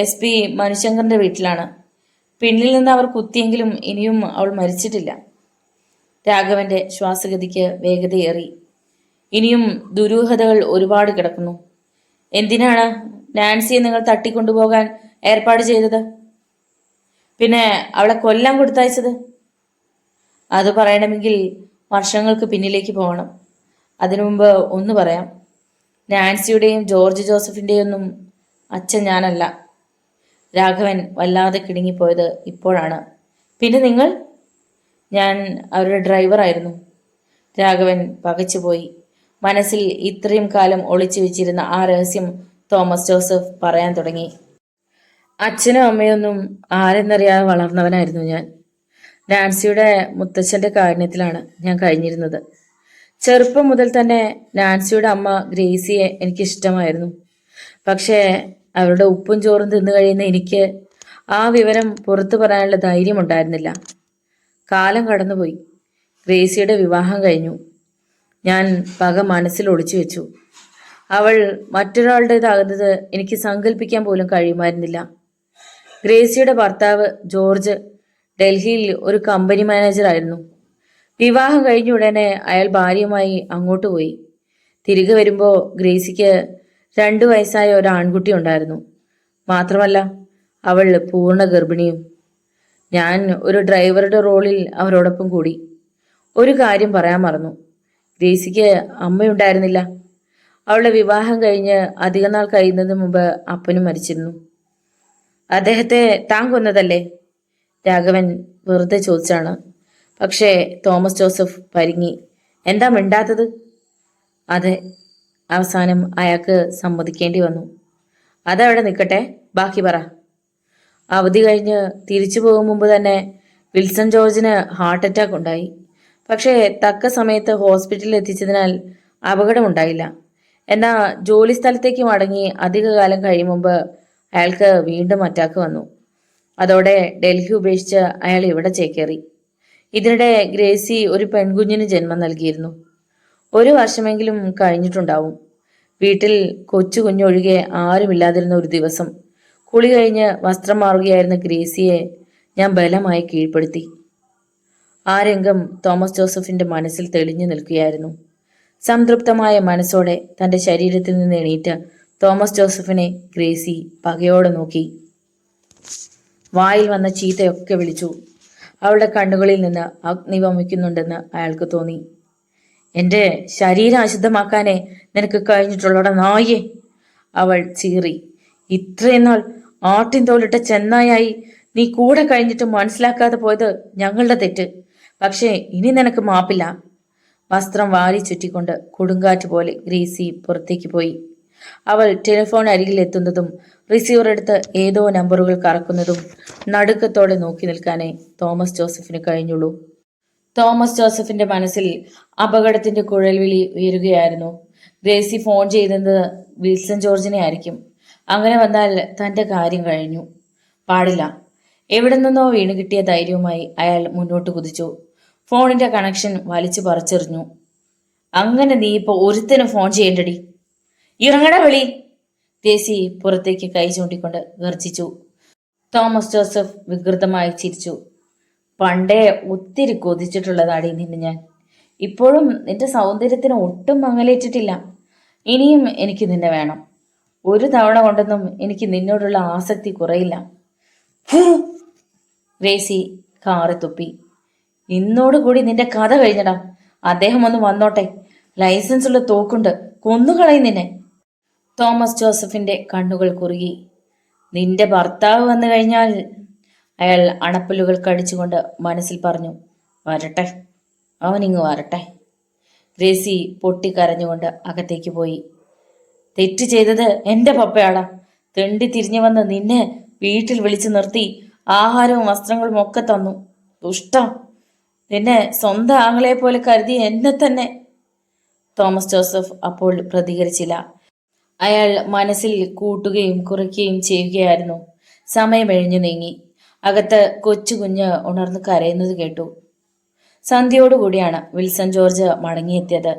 SP മനുശങ്കറിന്റെ വീട്ടിലാണ്. പിന്നിൽ നിന്ന് അവർ കുത്തിയെങ്കിലും ഇനിയും അവൾ മരിച്ചിട്ടില്ല. രാഘവന്റെ ശ്വാസഗതിക്ക് വേഗതയേറി. ഇനിയും ദുരൂഹതകൾ ഒരുപാട് കിടക്കുന്നു. എന്തിനാണ് നാൻസിയെ നിങ്ങൾ തട്ടിക്കൊണ്ടുപോകാൻ ഏർപ്പാട് ചെയ്തത്? പിന്നെ അവളെ കൊല്ലാൻ കൊടുത്തയച്ചത്? അത് പറയണമെങ്കിൽ വർഷങ്ങൾക്ക് പിന്നിലേക്ക് പോകണം. അതിനു മുമ്പ് ഒന്ന് പറയാം. നാൻസിയുടെയും ജോർജ് ജോസഫിൻ്റെയും ഒന്നും അച്ഛൻ ഞാനല്ല. രാഘവൻ വല്ലാതെ കിടുങ്ങിപ്പോയത് ഇപ്പോഴാണ്. പിന്നെ നിങ്ങൾ? ഞാൻ അവരുടെ ഡ്രൈവറായിരുന്നു. രാഘവൻ പകച്ചുപോയി. മനസ്സിൽ ഇത്രയും കാലം ഒളിച്ചു വെച്ചിരുന്ന ആ രഹസ്യം തോമസ് ജോസഫ് പറയാൻ തുടങ്ങി. അച്ഛനും അമ്മയൊന്നും ആരെന്നറിയാതെ വളർന്നവനായിരുന്നു ഞാൻ. നാൻസിയുടെ മുത്തച്ഛൻ്റെ കാരുണ്യത്തിലാണ് ഞാൻ കഴിഞ്ഞിരുന്നത്. ചെറുപ്പം മുതൽ തന്നെ നാൻസിയുടെ അമ്മ ഗ്രേസിയെ എനിക്കിഷ്ടമായിരുന്നു. പക്ഷേ അവരുടെ ഉപ്പും ചോറും തിന്നു കഴിയുന്ന എനിക്ക് ആ വിവരം പുറത്തു പറയാനുള്ള ധൈര്യം ഉണ്ടായിരുന്നില്ല. കാലം കടന്നുപോയി. ഗ്രേസിയുടെ വിവാഹം കഴിഞ്ഞു. ഞാൻ പക മനസ്സിൽ ഒളിച്ചു വെച്ചു. അവൾ മറ്റൊരാളുടേതാകുന്നത് എനിക്ക് സങ്കല്പിക്കാൻ പോലും കഴിയുമായിരുന്നില്ല. ഗ്രേസിയുടെ ഭർത്താവ് ജോർജ് ഡൽഹിയിൽ ഒരു കമ്പനി മാനേജറായിരുന്നു. വിവാഹം കഴിഞ്ഞ ഉടനെ അയാൾ ഭാര്യയുമായി അങ്ങോട്ട് പോയി. തിരികെ വരുമ്പോൾ ഗ്രേസിക്ക് 2 വയസ്സായ ഒരു ആൺകുട്ടി ഉണ്ടായിരുന്നു. മാത്രമല്ല അവൾ പൂർണ്ണ ഗർഭിണിയും. ഞാൻ ഒരു ഡ്രൈവറുടെ റോളിൽ അവരോടൊപ്പം കൂടി. ഒരു കാര്യം പറയാൻ മറന്നു. ഗ്രേസിക്ക് അമ്മയുണ്ടായിരുന്നില്ല. അവളുടെ വിവാഹം കഴിഞ്ഞ് അധികനാൾ കഴിയുന്നതിന് മുമ്പ് അപ്പനും മരിച്ചിരുന്നു. അദ്ദേഹത്തെ താൻ കൊന്നതല്ലേ? രാഘവൻ വെറുതെ ചോദിച്ചാണ്. പക്ഷേ തോമസ് ജോസഫ് പരിങ്ങി. എന്താ മിണ്ടാത്തത്? അതെ. അവസാനം അയാൾക്ക് സമ്മതിക്കേണ്ടി വന്നു. അതവിടെ നിൽക്കട്ടെ, ബാക്കി പറ. അവധി കഴിഞ്ഞ് തിരിച്ചു പോകും മുമ്പ് തന്നെ വിൽസൺ ജോർജിന് ഹാർട്ട് അറ്റാക്ക് ഉണ്ടായി. പക്ഷേ തക്ക സമയത്ത് ഹോസ്പിറ്റലിൽ എത്തിച്ചതിനാൽ അപകടമുണ്ടായില്ല. എന്നാൽ ജോലി സ്ഥലത്തേക്ക് മടങ്ങി അധികകാലം കഴിയും മുമ്പ് അയാൾക്ക് വീണ്ടും അറ്റാക്ക് വന്നു. അതോടെ ഡൽഹി ഉപേക്ഷിച്ച് അയാൾ ഇവിടെ ചേക്കേറി. ഇതിനിടെ ഗ്രേസി ഒരു പെൺകുഞ്ഞിന് ജന്മം നൽകിയിരുന്നു. 1 വർഷമെങ്കിലും കഴിഞ്ഞിട്ടുണ്ടാവും. വീട്ടിൽ കൊച്ചു കുഞ്ഞൊഴികെ ആരുമില്ലാതിരുന്ന ഒരു ദിവസം കുളി കഴിഞ്ഞ് വസ്ത്രം മാറുകയായിരുന്ന ഗ്രേസിയെ ഞാൻ ബലമായി കീഴ്പ്പെടുത്തി. ആ രംഗം തോമസ് ജോസഫിന്റെ മനസ്സിൽ തെളിഞ്ഞു നിൽക്കുകയായിരുന്നു. സംതൃപ്തമായ മനസ്സോടെ തന്റെ ശരീരത്തിൽ നിന്ന് എണീറ്റ് തോമസ് ജോസഫിനെ ഗ്രേസി പകയോടെ നോക്കി. വായിൽ വന്ന ചീത്തയൊക്കെ വിളിച്ചു. അവളുടെ കണ്ണുകളിൽ നിന്ന് അഗ്നി വമിക്കുന്നുണ്ടെന്ന് അയാൾക്ക് തോന്നി. എന്റെ ശരീരം അശുദ്ധമാക്കാനേ നിനക്ക് കഴിഞ്ഞിട്ടുള്ളൂടെ നായേ, അവൾ ചീറി. ഇത്രയും നാൾ ആട്ടിൻ തോലിട്ട ചെന്നായായി നീ കൂടെ കഴിഞ്ഞിട്ട് മനസ്സിലാക്കാതെ പോയത് ഞങ്ങളുടെ തെറ്റ്. പക്ഷേ ഇനി നിനക്ക് മാപ്പില്ല. വസ്ത്രം വാരി ചുറ്റിക്കൊണ്ട് കൊടുങ്കാറ്റ് പോലെ ഗ്രേസി പുറത്തേക്ക് പോയി. അവൾ ടെലിഫോൺ അരികിൽ എത്തുന്നതും റിസീവർ എടുത്ത് ഏതോ നമ്പറുകൾ കറക്കുന്നതും നടുക്കത്തോടെ നോക്കി നിൽക്കാനേ തോമസ് ജോസഫിന് കഴിഞ്ഞുള്ളൂ. തോമസ് ജോസഫിന്റെ മനസ്സിൽ അപകടത്തിന്റെ കുഴൽവിളി ഉയരുകയായിരുന്നു. ഗ്രേസി ഫോൺ ചെയ്യുന്നത് വിൽസൺ ജോർജിനെ ആയിരിക്കും. അങ്ങനെ വന്നാൽ തന്റെ കാര്യം കഴിഞ്ഞു. പാടില്ല. എവിടെ നിന്നോ വീണ് കിട്ടിയ ധൈര്യവുമായി അയാൾ മുന്നോട്ട് കുതിച്ചു. ഫോണിന്റെ കണക്ഷൻ വലിച്ചു പറിച്ചെറിഞ്ഞു. അങ്ങനെ നീ ഇപ്പോൾ ഒരുത്തനും ഫോൺ ചെയ്യേണ്ടടി. ഇറങ്ങട വെളി. ഗ്രേസി പുറത്തേക്ക് കൈ ചൂണ്ടിക്കൊണ്ട് ഗർജിച്ചു. തോമസ് ജോസഫ് വികൃതമായി ചിരിച്ചു. പണ്ടേ ഒത്തിരി കൊതിച്ചിട്ടുള്ളതാടി നിന്നെ ഞാൻ. ഇപ്പോഴും നിന്റെ സൗന്ദര്യത്തിന് ഒട്ടും മങ്ങലേറ്റിട്ടില്ല. ഇനിയും എനിക്ക് നിന്നെ വേണം. ഒരു തവണ കൊണ്ടൊന്നും എനിക്ക് നിന്നോടുള്ള ആസക്തി കുറയില്ല. ഗ്രേസി കാറി തുപ്പി. ഇന്നോടുകൂടി നിന്റെ കഥ കഴിഞ്ഞടാ. അദ്ദേഹം ഒന്ന് വന്നോട്ടെ. ലൈസൻസ് ഉള്ള തോക്കുണ്ട്, കൊന്നുകളയും നിന്നെ. തോമസ് ജോസഫിന്റെ കണ്ണുകൾ കുറുകി. നിന്റെ ഭർത്താവ് വന്നു കഴിഞ്ഞാൽ, അയാൾ അണപ്പല്ലുകൾ കടിച്ചുകൊണ്ട് മനസ്സിൽ പറഞ്ഞു. വരട്ടെ, അവനിങ്ങ് വരട്ടെ. ഗ്രേസി പൊട്ടിക്കരഞ്ഞുകൊണ്ട് അകത്തേക്ക് പോയി. തെറ്റ് ചെയ്തത് എന്റെ പപ്പയാടാ. തെണ്ടി തിരിഞ്ഞു വന്ന് നിന്നെ വീട്ടിൽ വിളിച്ചു നിർത്തി ആഹാരവും വസ്ത്രങ്ങളും ഒക്കെ തന്നു. ദുഷ്ട, നിന്നെ സ്വന്തം ആങ്ങളെ പോലെ കരുതി എന്നെ തന്നെ. തോമസ് ജോസഫ് അപ്പോൾ പ്രതികരിച്ചില്ല. അയാൾ മനസ്സിൽ കൂട്ടുകയും കുറയ്ക്കുകയും ചെയ്യുകയായിരുന്നു. സമയമെഴിഞ്ഞു നീങ്ങി. അകത്ത് കൊച്ചു കുഞ്ഞ് ഉണർന്ന് കരയുന്നത് കേട്ടു. സന്ധ്യയോടുകൂടിയാണ് വിൽസൺ ജോർജ് മടങ്ങിയെത്തിയത്.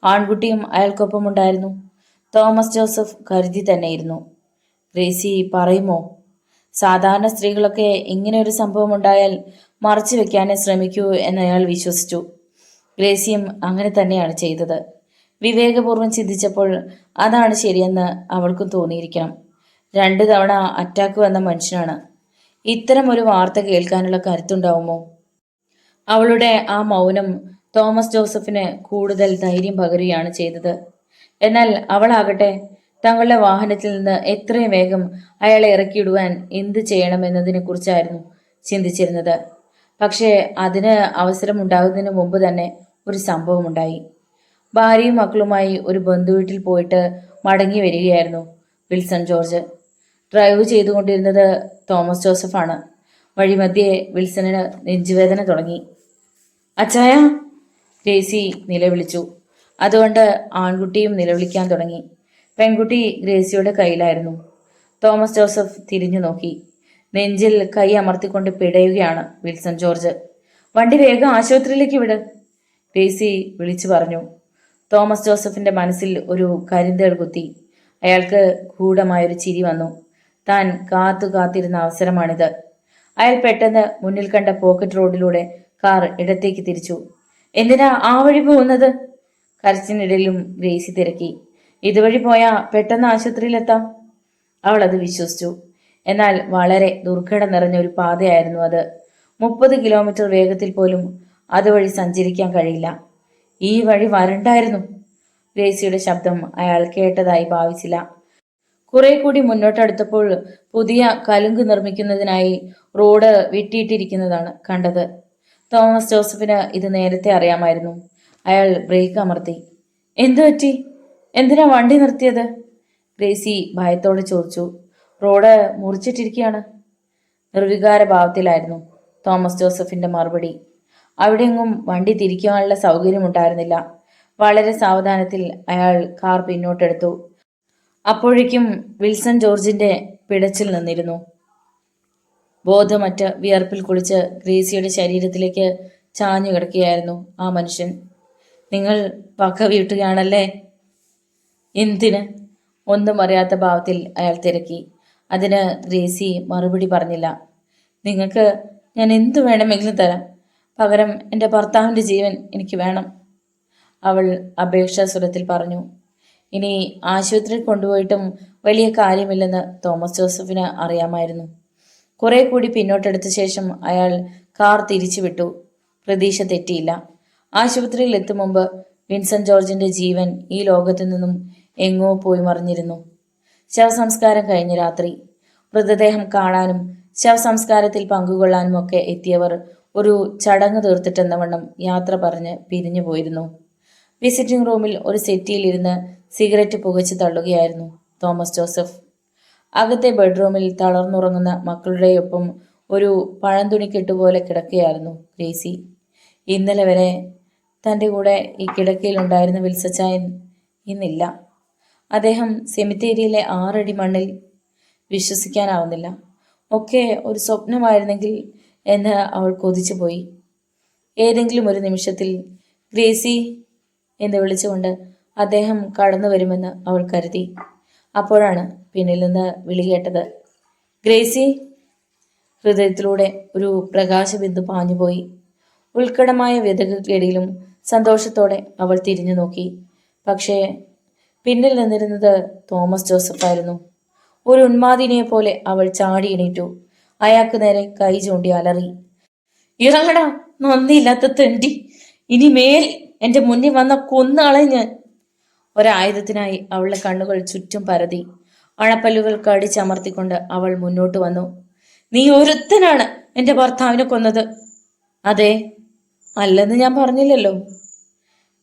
ആൺകുട്ടിയും അയാൾക്കൊപ്പമുണ്ടായിരുന്നു. തോമസ് ജോസഫ് കരുതി തന്നെയിരുന്നു. ഗ്രേസി പറയുമോ? സാധാരണ സ്ത്രീകളൊക്കെ ഇങ്ങനെ ഒരു സംഭവം ഉണ്ടായാൽ മറച്ചു വെക്കാനേ ശ്രമിക്കൂ എന്നയാൾ വിശ്വസിച്ചു. ഗ്രേസിയും അങ്ങനെ തന്നെയാണ് ചെയ്തത്. വിവേകപൂർവ്വം ചിന്തിച്ചപ്പോൾ അതാണ് ശരിയെന്ന് അവൾക്കും തോന്നിയിരിക്കണം. 2 തവണ അറ്റാക്ക് വന്ന മനുഷ്യനാണ്. ഇത്തരം ഒരു വാർത്ത കേൾക്കാനുള്ള കരുത്തുണ്ടാവുമോ? അവളുടെ ആ മൗനം തോമസ് ജോസഫിന് കൂടുതൽ ധൈര്യം പകരുകയാണ് ചെയ്തത്. എന്നാൽ അവളാകട്ടെ തങ്ങളുടെ വാഹനത്തിൽ നിന്ന് എത്രയും വേഗം അയാളെ ഇറക്കിയിടുവാൻ എന്ത് ചെയ്യണമെന്നതിനെ കുറിച്ചായിരുന്നു ചിന്തിച്ചിരുന്നത്. പക്ഷേ അതിന് അവസരമുണ്ടാകുന്നതിന് മുമ്പ് തന്നെ ഒരു സംഭവമുണ്ടായി. ഭാര്യയും മക്കളുമായി ഒരു ബന്ധുവീട്ടിൽ പോയിട്ട് മടങ്ങി വരികയായിരുന്നു വിൽസൺ ജോർജ്. ഡ്രൈവ് ചെയ്തുകൊണ്ടിരുന്നത് തോമസ് ജോസഫാണ്. വഴിമധ്യേ വിൽസണിന് നെഞ്ചുവേദന തുടങ്ങി. അച്ചായ, ഗ്രേസി നിലവിളിച്ചു. അതുകൊണ്ട് ആൺകുട്ടിയും നിലവിളിക്കാൻ തുടങ്ങി. പെൺകുട്ടി ഗ്രേസിയുടെ കയ്യിലായിരുന്നു. തോമസ് ജോസഫ് തിരിഞ്ഞു നോക്കി. നെഞ്ചിൽ കൈ അമർത്തിക്കൊണ്ട് പിടയുകയാണ് വിൽസൺ ജോർജ്. വണ്ടി വേഗം ആശുപത്രിയിലേക്ക് വിട്, ഗ്രേസി വിളിച്ചു പറഞ്ഞു. തോമസ് ജോസഫിന്റെ മനസ്സിൽ ഒരു കരിന്തേൾ കുത്തി. അയാൾക്ക് ഗൂഢമായൊരു ചിരി വന്നു. താൻ കാത്തിരുന്ന അവസരമാണിത്. അയാൾ പെട്ടെന്ന് മുന്നിൽ കണ്ട പോക്കറ്റ് റോഡിലൂടെ കാർ ഇടത്തേക്ക് തിരിച്ചു. എന്തിനാ ആ വഴി പോകുന്നത്? കരച്ചിനിടയിലും ഗ്രേസി തിരക്കി. ഇതുവഴി പോയാ പെട്ടെന്ന് ആശുപത്രിയിലെത്താം. അവൾ അത് വിശ്വസിച്ചു. എന്നാൽ വളരെ ദുർഘടം നിറഞ്ഞ ഒരു പാതയായിരുന്നു അത്. 30 കിലോമീറ്റർ വേഗത്തിൽ പോലും അതുവഴി സഞ്ചരിക്കാൻ കഴിയില്ല. ഈ വഴി വരണ്ടായിരുന്നു. ഗ്രേസിയുടെ ശബ്ദം അയാൾ കേട്ടതായി ഭാവിച്ചില്ല. കുറെ കൂടി മുന്നോട്ടടുത്തപ്പോൾ പുതിയ കലുങ്ക് നിർമ്മിക്കുന്നതിനായി റോഡ് വെട്ടിയിട്ടിരിക്കുന്നതാണ് കണ്ടത്. തോമസ് ജോസഫിന് ഇത് നേരത്തെ അറിയാമായിരുന്നു. അയാൾ ബ്രേക്ക് അമർത്തി. എന്തു പറ്റി? എന്തിനാ വണ്ടി നിർത്തിയത്? ഗ്രേസി ഭയത്തോടെ ചോദിച്ചു. റോഡ് മുറിച്ചിട്ടിരിക്കുകയാണ്. നിർവികാര ഭാവത്തിലായിരുന്നു തോമസ് ജോസഫിന്റെ മറുപടി. അവിടെയെങ്ങും വണ്ടി തിരിക്കാനുള്ള സൗകര്യമുണ്ടായിരുന്നില്ല. വളരെ സാവധാനത്തിൽ അയാൾ കാർ പിന്നോട്ടെടുത്തു. അപ്പോഴേക്കും വിൽസൺ ജോർജിന്റെ പിടച്ചിൽ നിന്നിരുന്നു. ബോധമറ്റ് വിയർപ്പിൽ കുളിച്ച് ഗ്രേസിയുടെ ശരീരത്തിലേക്ക് ചാഞ്ഞു കിടക്കുകയായിരുന്നു ആ മനുഷ്യൻ. നിങ്ങൾ പക വീട്ടുകയാണല്ലേ? എന്തിന്? ഒന്നും അറിയാത്ത ഭാവത്തിൽ അയാൾ തിരക്കി. അതിന് ഗ്രേസി മറുപടി പറഞ്ഞില്ല. നിങ്ങൾക്ക് ഞാൻ എന്തു വേണമെങ്കിലും തരാം. പകരം എൻ്റെ ഭർത്താവിൻ്റെ ജീവൻ എനിക്ക് വേണം, അവൾ അപേക്ഷാസ്വരത്തിൽ പറഞ്ഞു. ഇനി ആശുപത്രിയിൽ കൊണ്ടുപോയിട്ടും വലിയ കാര്യമില്ലെന്ന് തോമസ് ജോസഫിന് അറിയാമായിരുന്നു. കുറെ കൂടി പിന്നോട്ടെടുത്ത ശേഷം അയാൾ കാർ തിരിച്ചുവിട്ടു. പ്രതീക്ഷ തെറ്റിയില്ല. ആശുപത്രിയിൽ എത്തും മുമ്പ് വിൻസെന്റ് ജോർജിന്റെ ജീവൻ ഈ ലോകത്തു നിന്നും എങ്ങോ പോയി മറിഞ്ഞിരുന്നു. ശവസംസ്കാരം കഴിഞ്ഞ രാത്രി മൃതദേഹം കാണാനും ശവസംസ്കാരത്തിൽ പങ്കുകൊള്ളാനും ഒക്കെ എത്തിയവർ ഒരു ചടങ്ങ് തീർത്തിട്ടെന്നവണ്ണം യാത്ര പറഞ്ഞ് പിരിഞ്ഞു പോയിരുന്നു. വിസിറ്റിംഗ് റൂമിൽ ഒരു സെറ്റിയിലിരുന്ന് സിഗരറ്റ് പുകച്ചു തള്ളുകയായിരുന്നു തോമസ് ജോസഫ്. അകത്തെ ബെഡ്റൂമിൽ തളർന്നുറങ്ങുന്ന മക്കളുടെയൊപ്പം ഒരു പഴന്തുണിക്കെട്ടുപോലെ കിടക്കുകയായിരുന്നു ഗ്രേസി. ഇന്നലെ വരെ തൻ്റെ കൂടെ ഈ കിടക്കയിലുണ്ടായിരുന്ന വിൽസച്ചായൻ ഇന്നില്ല. അദ്ദേഹം സെമിത്തേരിയിലെ 6 അടി മണ്ണിൽ. വിശ്വസിക്കാനാവുന്നില്ല. ഒക്കെ ഒരു സ്വപ്നമായിരുന്നെങ്കിൽ എന്ന് അവൾ കൊതിച്ചു പോയി. ഏതെങ്കിലും ഒരു നിമിഷത്തിൽ ഗ്രേസി എന്ന് വിളിച്ചുകൊണ്ട് അദ്ദേഹം കടന്നു വരുമെന്ന് അവൾ കരുതി. അപ്പോഴാണ് പിന്നിൽ നിന്ന് വിളി കേട്ടത്. ഗ്രേസി! ഹൃദയത്തിലൂടെ ഒരു പ്രകാശബിന്ദു പാഞ്ഞുപോയി. ഉത്കടമായ വ്യതകൾക്കിടയിലും സന്തോഷത്തോടെ അവൾ തിരിഞ്ഞു നോക്കി. പക്ഷേ പിന്നിൽ നിന്നിരുന്നത് തോമസ് ജോസഫായിരുന്നു. ഒരു ഉന്മാദിനിയെ പോലെ അവൾ ചാടി എണീറ്റു. അയാൾക്ക് നേരെ കൈ ചൂണ്ടി അലറി. ഇറങ്ങടാ, നന്ദിയില്ലാത്ത തെണ്ടി! ഇനി മേൽ എന്റെ മുന്നിൽ വന്ന കൊന്നാളെ ഞാൻ! ഒരായുധത്തിനായി അവളുടെ കണ്ണുകൾ ചുറ്റും പരതി. അണപ്പല്ലുകൾ കടിച്ചമർത്തിക്കൊണ്ട് അവൾ മുന്നോട്ട് വന്നു. നീ ഒരുത്തനാണ് എന്റെ ഭർത്താവിനെ കൊന്നത്. അതെ, അല്ലെന്ന് ഞാൻ പറഞ്ഞില്ലല്ലോ.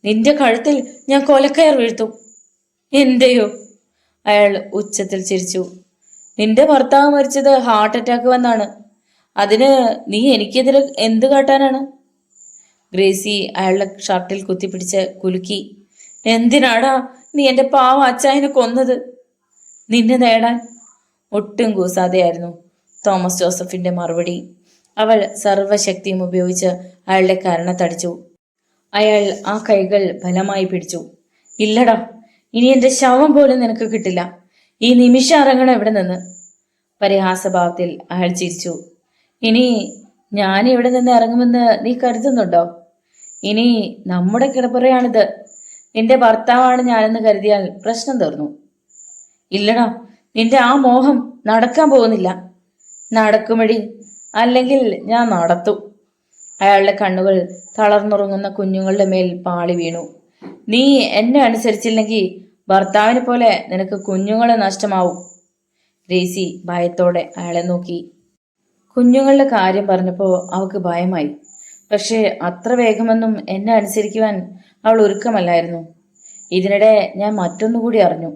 നിന്റെ കഴുത്തിൽ ഞാൻ കൊലക്കയർ വീഴ്ത്തും. എന്റെയോ? അയാൾ ഉച്ചത്തിൽ ചിരിച്ചു. നിന്റെ ഭർത്താവ് മരിച്ചത് ഹാർട്ട് അറ്റാക്ക് വന്നാണ്. അതിന് നീ എനിക്കെതിരെ എന്ത് കാട്ടാനാണ്? ഗ്രേസി അയാളുടെ ഷർട്ടിൽ കുത്തിപ്പിടിച്ച് കുലുക്കി. എന്തിനാടാ നീ എന്റെ പാവ അച്ചായനെ കൊന്നത്? നിന്നെ നേടാൻ. ഒട്ടും കൂസാതെയായിരുന്നു തോമസ് ജോസഫിന്റെ മറുപടി. അവൾ സർവശക്തിയും ഉപയോഗിച്ച് അയാളുടെ കരണത്തടിച്ചു. അയാൾ ആ കൈകൾ ബലമായി പിടിച്ചു. ഇല്ലടാ, ഇനി എന്റെ ശവം പോലും നിനക്ക് കിട്ടില്ല. ഈ നിമിഷം ഇറങ്ങണം ഇവിടെ നിന്ന്. പരിഹാസഭാവത്തിൽ അയാൾ ചിരിച്ചു. ഇനി ഞാൻ ഇവിടെ നിന്ന് ഇറങ്ങുമെന്ന് നീ കരുതുന്നുണ്ടോ? ഇനി നമ്മുടെ കിടപ്പറയാണിത്. നിന്റെ ഭർത്താവാണ് ഞാനെന്ന് കരുതിയാൽ പ്രശ്നം തീർന്നു. ഇല്ലടാ, നിന്റെ ആ മോഹം നടക്കാൻ പോകുന്നില്ല. നടക്കുമടി, അല്ലെങ്കിൽ ഞാൻ നടത്തും. അയാളുടെ കണ്ണുകൾ തളർന്നുറങ്ങുന്ന കുഞ്ഞുങ്ങളുടെ മേൽ പാളി വീണു. നീ എന്നെ അനുസരിച്ചില്ലെങ്കിൽ ഭർത്താവിനെ പോലെ നിനക്ക് കുഞ്ഞുങ്ങളെ നഷ്ടമാവും. ഗ്രേസി ഭയത്തോടെ അയാളെ നോക്കി. കുഞ്ഞുങ്ങളുടെ കാര്യം പറഞ്ഞപ്പോൾ അവൾക്ക് ഭയമായി. പക്ഷേ അത്ര വേഗമൊന്നും എന്നെ അനുസരിക്കുവാൻ അവൾ ഒരുക്കമല്ലായിരുന്നു. ഇതിനിടെ ഞാൻ മറ്റൊന്നുകൂടി അറിഞ്ഞു.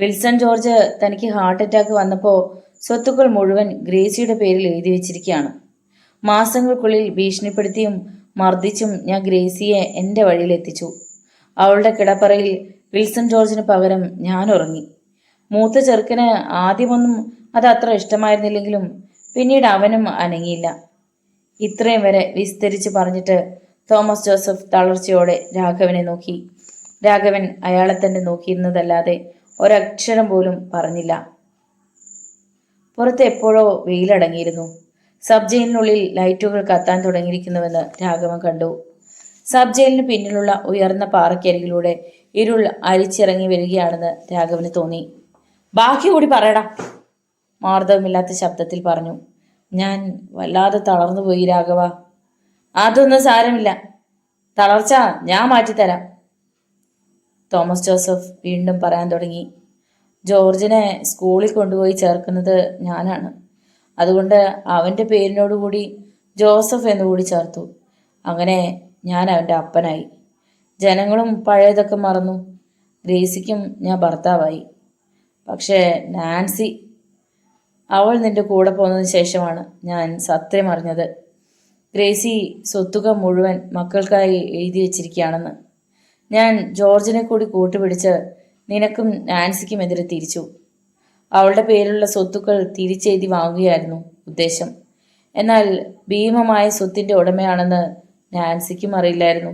വിൽസൺ ജോർജ് തനിക്ക് ഹാർട്ട് അറ്റാക്ക് വന്നപ്പോൾ സ്വത്തുക്കൾ മുഴുവൻ ഗ്രേസിയുടെ പേരിൽ എഴുതി വെച്ചിരിക്കുകയാണ്. മാസങ്ങൾക്കുള്ളിൽ ഭീഷണിപ്പെടുത്തിയും മർദ്ദിച്ചും ഞാൻ ഗ്രേസിയെ എൻ്റെ വഴിയിലെത്തിച്ചു. അവളുടെ കിടപ്പറയിൽ വിൽസൺ ജോർജിന് പകരം ഞാൻ ഉറങ്ങി. മൂത്ത ചെറുക്കന് ആദ്യമൊന്നും അത് അത്ര ഇഷ്ടമായിരുന്നില്ലെങ്കിലും പിന്നീട് അവനും അനങ്ങിയില്ല. ഇത്രയും വരെ വിസ്തരിച്ച് പറഞ്ഞിട്ട് തോമസ് ജോസഫ് തളർച്ചയോടെ രാഘവനെ നോക്കി. രാഘവൻ അയാളെ തന്നെ നോക്കിയിരുന്നതല്ലാതെ ഒരക്ഷരം പോലും പറഞ്ഞില്ല. പുറത്ത് എപ്പോഴോ വെയിലടങ്ങിയിരുന്നു. സബ് ജയിലിനുള്ളിൽ ലൈറ്റുകൾ കത്താൻ തുടങ്ങിയിരിക്കുന്നുവെന്ന് രാഘവൻ കണ്ടു. സബ് ജയിലിന് പിന്നിലുള്ള ഉയർന്ന പാറയ്ക്കരികിലൂടെ ഇരുൾ അരിച്ചിറങ്ങി വരികയാണെന്ന് രാഘവന് തോന്നി. ബാക്കി കൂടി പറയടാ, മാർദ്ദവമില്ലാത്ത ശബ്ദത്തിൽ പറഞ്ഞു. ഞാൻ വല്ലാതെ തളർന്നുപോയി രാഘവ. അതൊന്നും സാരമില്ല, തളർച്ച ഞാൻ മാറ്റിത്തരാം. തോമസ് ജോസഫ് വീണ്ടും പറയാൻ തുടങ്ങി. ജോർജിനെ സ്കൂളിൽ കൊണ്ടുപോയി ചേർക്കുന്നത് ഞാനാണ്. അതുകൊണ്ട് അവൻ്റെ പേരിനോടുകൂടി ജോസഫ് എന്നുകൂടി ചേർത്തു. അങ്ങനെ ഞാൻ അവൻ്റെ അപ്പനായി. ജനങ്ങളും പഴയതൊക്കെ മറന്നു. ഗ്രേസിക്കും ഞാൻ ഭർത്താവായി. പക്ഷേ നാൻസി, അവൾ നിന്റെ കൂടെ പോന്നതിന് ശേഷമാണ് ഞാൻ സത്യം അറിഞ്ഞത്. ഗ്രേസി സ്വത്തുക മുഴുവൻ മക്കൾക്കായി എഴുതി വച്ചിരിക്കുകയാണെന്ന്. ഞാൻ ജോർജിനെ കൂടി കൂട്ടുപിടിച്ച് നിനക്കും നാൻസിക്കും എതിരെ തിരിച്ചു. അവളുടെ പേരിലുള്ള സ്വത്തുക്കൾ തിരിച്ചെഴുതി വാങ്ങുകയായിരുന്നു ഉദ്ദേശം. എന്നാൽ ഭീമമായ സ്വത്തിൻ്റെ ഉടമയാണെന്ന് നാൻസിക്കും അറിയില്ലായിരുന്നു.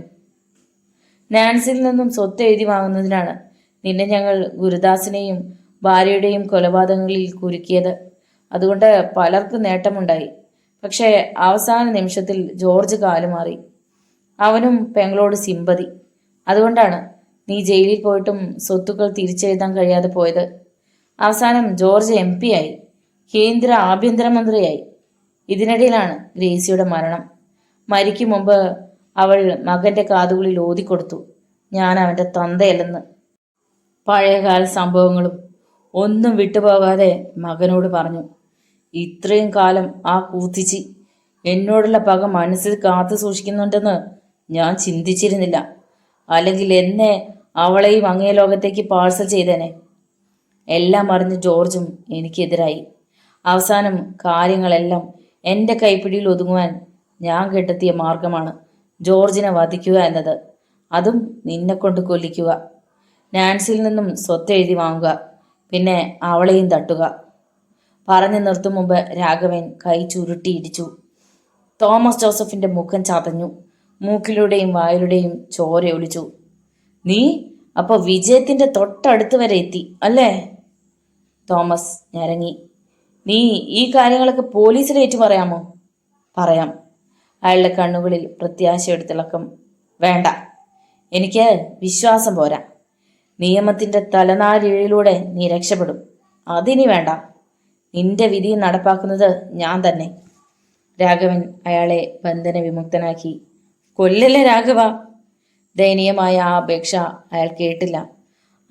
നാൻസിയിൽ നിന്നും സ്വത്ത് എഴുതി വാങ്ങുന്നതിനാണ് നിന്നെ ഞങ്ങൾ ഗുരുദാസിനെയും ഭാര്യയുടെയും കൊലപാതകങ്ങളിൽ കുരുക്കിയത്. അതുകൊണ്ട് പലർക്കും നേട്ടമുണ്ടായി. പക്ഷേ അവസാന നിമിഷത്തിൽ ജോർജ് കാലുമാറി. അവനും പെങ്ങളോട് സിമ്പതി. അതുകൊണ്ടാണ് നീ ജയിലിൽ പോയിട്ടും സ്വത്തുക്കൾ തിരിച്ചെഴുതാൻ കഴിയാതെ പോയത്. അവസാനം ജോർജ് MP ആയി, കേന്ദ്ര ആഭ്യന്തരമന്ത്രിയായി. ഇതിനിടയിലാണ് ഗ്രേസിയുടെ മരണം. മരിക്കും മുമ്പ് അവൾ മകന്റെ കാതുകളിൽ ഓതിക്കൊടുത്തു, ഞാൻ അവൻ്റെ തന്തയല്ലെന്ന്. പഴയകാല സംഭവങ്ങളും ഒന്നും വിട്ടുപോകാതെ മകനോട് പറഞ്ഞു. ഇത്രയും കാലം ആ കൂത്തിച്ചി എന്നോടുള്ള പക മനസ്സിൽ കാത്തു സൂക്ഷിക്കുന്നുണ്ടെന്ന് ഞാൻ ചിന്തിച്ചിരുന്നില്ല. അല്ലെങ്കിൽ എന്നെ അവളെയും അങ്ങേ ലോകത്തേക്ക് പാഴ്സൽ ചെയ്തേനെ. എല്ലാം അറിഞ്ഞ് ജോർജും എനിക്കെതിരായി. അവസാനം കാര്യങ്ങളെല്ലാം എൻ്റെ കൈപ്പിടിയിൽ ഒതുങ്ങുവാൻ ഞാൻ കണ്ടെത്തിയ മാർഗമാണ് ജോർജിനെ വധിക്കുക എന്നത്. അതും നിന്നെക്കൊണ്ട് കൊല്ലിക്കുക. നാൻസിയിൽ നിന്നും സ്വത്ത് എഴുതി വാങ്ങുക, പിന്നെ അവളെയും തട്ടുക. പറഞ്ഞു നിർത്തും മുമ്പ് രാഘവൻ കൈ ചുരുട്ടി ഇടിച്ചു. തോമസ് ജോസഫിന്റെ മുഖം ചതഞ്ഞു. മൂക്കിലൂടെയും വായിലൂടെയും ചോര ഒലിച്ചു. നീ അപ്പോൾ വിജയത്തിന്റെ തൊട്ടടുത്ത് വരെ എത്തി അല്ലേ? തോമസ് ഞരങ്ങി. നീ ഈ കാര്യങ്ങളൊക്കെ പോലീസിൽ ഏറ്റു പറയാമോ? പറയാം. അയാളുടെ കണ്ണുകളിൽ പ്രത്യാശയുടെ തിളക്കം. വേണ്ട, എനിക്ക് വിശ്വാസം പോരാ. നിയമത്തിന്റെ തലനാരിഴയിലൂടെ നീ രക്ഷപ്പെടും. അതിനി വേണ്ട. നിന്റെ വിധി നടപ്പാക്കുന്നത് ഞാൻ തന്നെ. രാഘവൻ അയാളെ ബന്ധന വിമുക്തനാക്കി. കൊല്ലല്ലേ രാഘവ. ദയനീയമായ ആ അപേക്ഷ അയാൾ കേട്ടില്ല.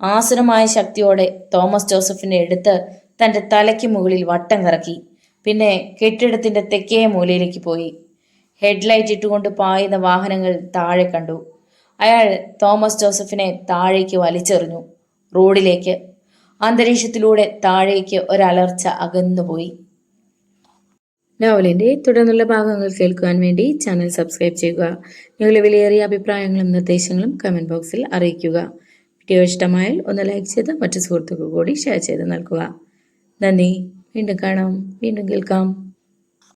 ആസുരമായ ശക്തിയോടെ തോമസ് ജോസഫിനെ എടുത്ത് തന്റെ തലയ്ക്ക് മുകളിൽ വട്ടം കറക്കി. പിന്നെ കെട്ടിടത്തിന്റെ തെക്കേ മൂലയിലേക്ക് പോയി. ഹെഡ്ലൈറ്റ് ഇട്ടുകൊണ്ട് പായുന്ന വാഹനങ്ങൾ താഴെ കണ്ടു. അയാൾ തോമസ് ജോസഫിനെ താഴേക്ക് വലിച്ചെറിഞ്ഞു. റോഡിലേക്ക്, അന്തരീക്ഷത്തിലൂടെ താഴേക്ക് ഒരലർച്ച അകന്നുപോയി. നോവലിന്റെ തുടർന്നുള്ള ഭാഗങ്ങൾ കേൾക്കുവാൻ വേണ്ടി ചാനൽ സബ്സ്ക്രൈബ് ചെയ്യുക. നിങ്ങളുടെ വിലയേറിയ അഭിപ്രായങ്ങളും നിർദ്ദേശങ്ങളും കമന്റ് ബോക്സിൽ അറിയിക്കുക. വീഡിയോ ഇഷ്ടമായാൽ ഒന്ന് ലൈക്ക് ചെയ്ത് മറ്റു സുഹൃത്തുക്കൾ കൂടി ഷെയർ ചെയ്ത് നൽകുക. നന്ദി. വീണ്ടും കാണാം, വീണ്ടും കേൾക്കാം.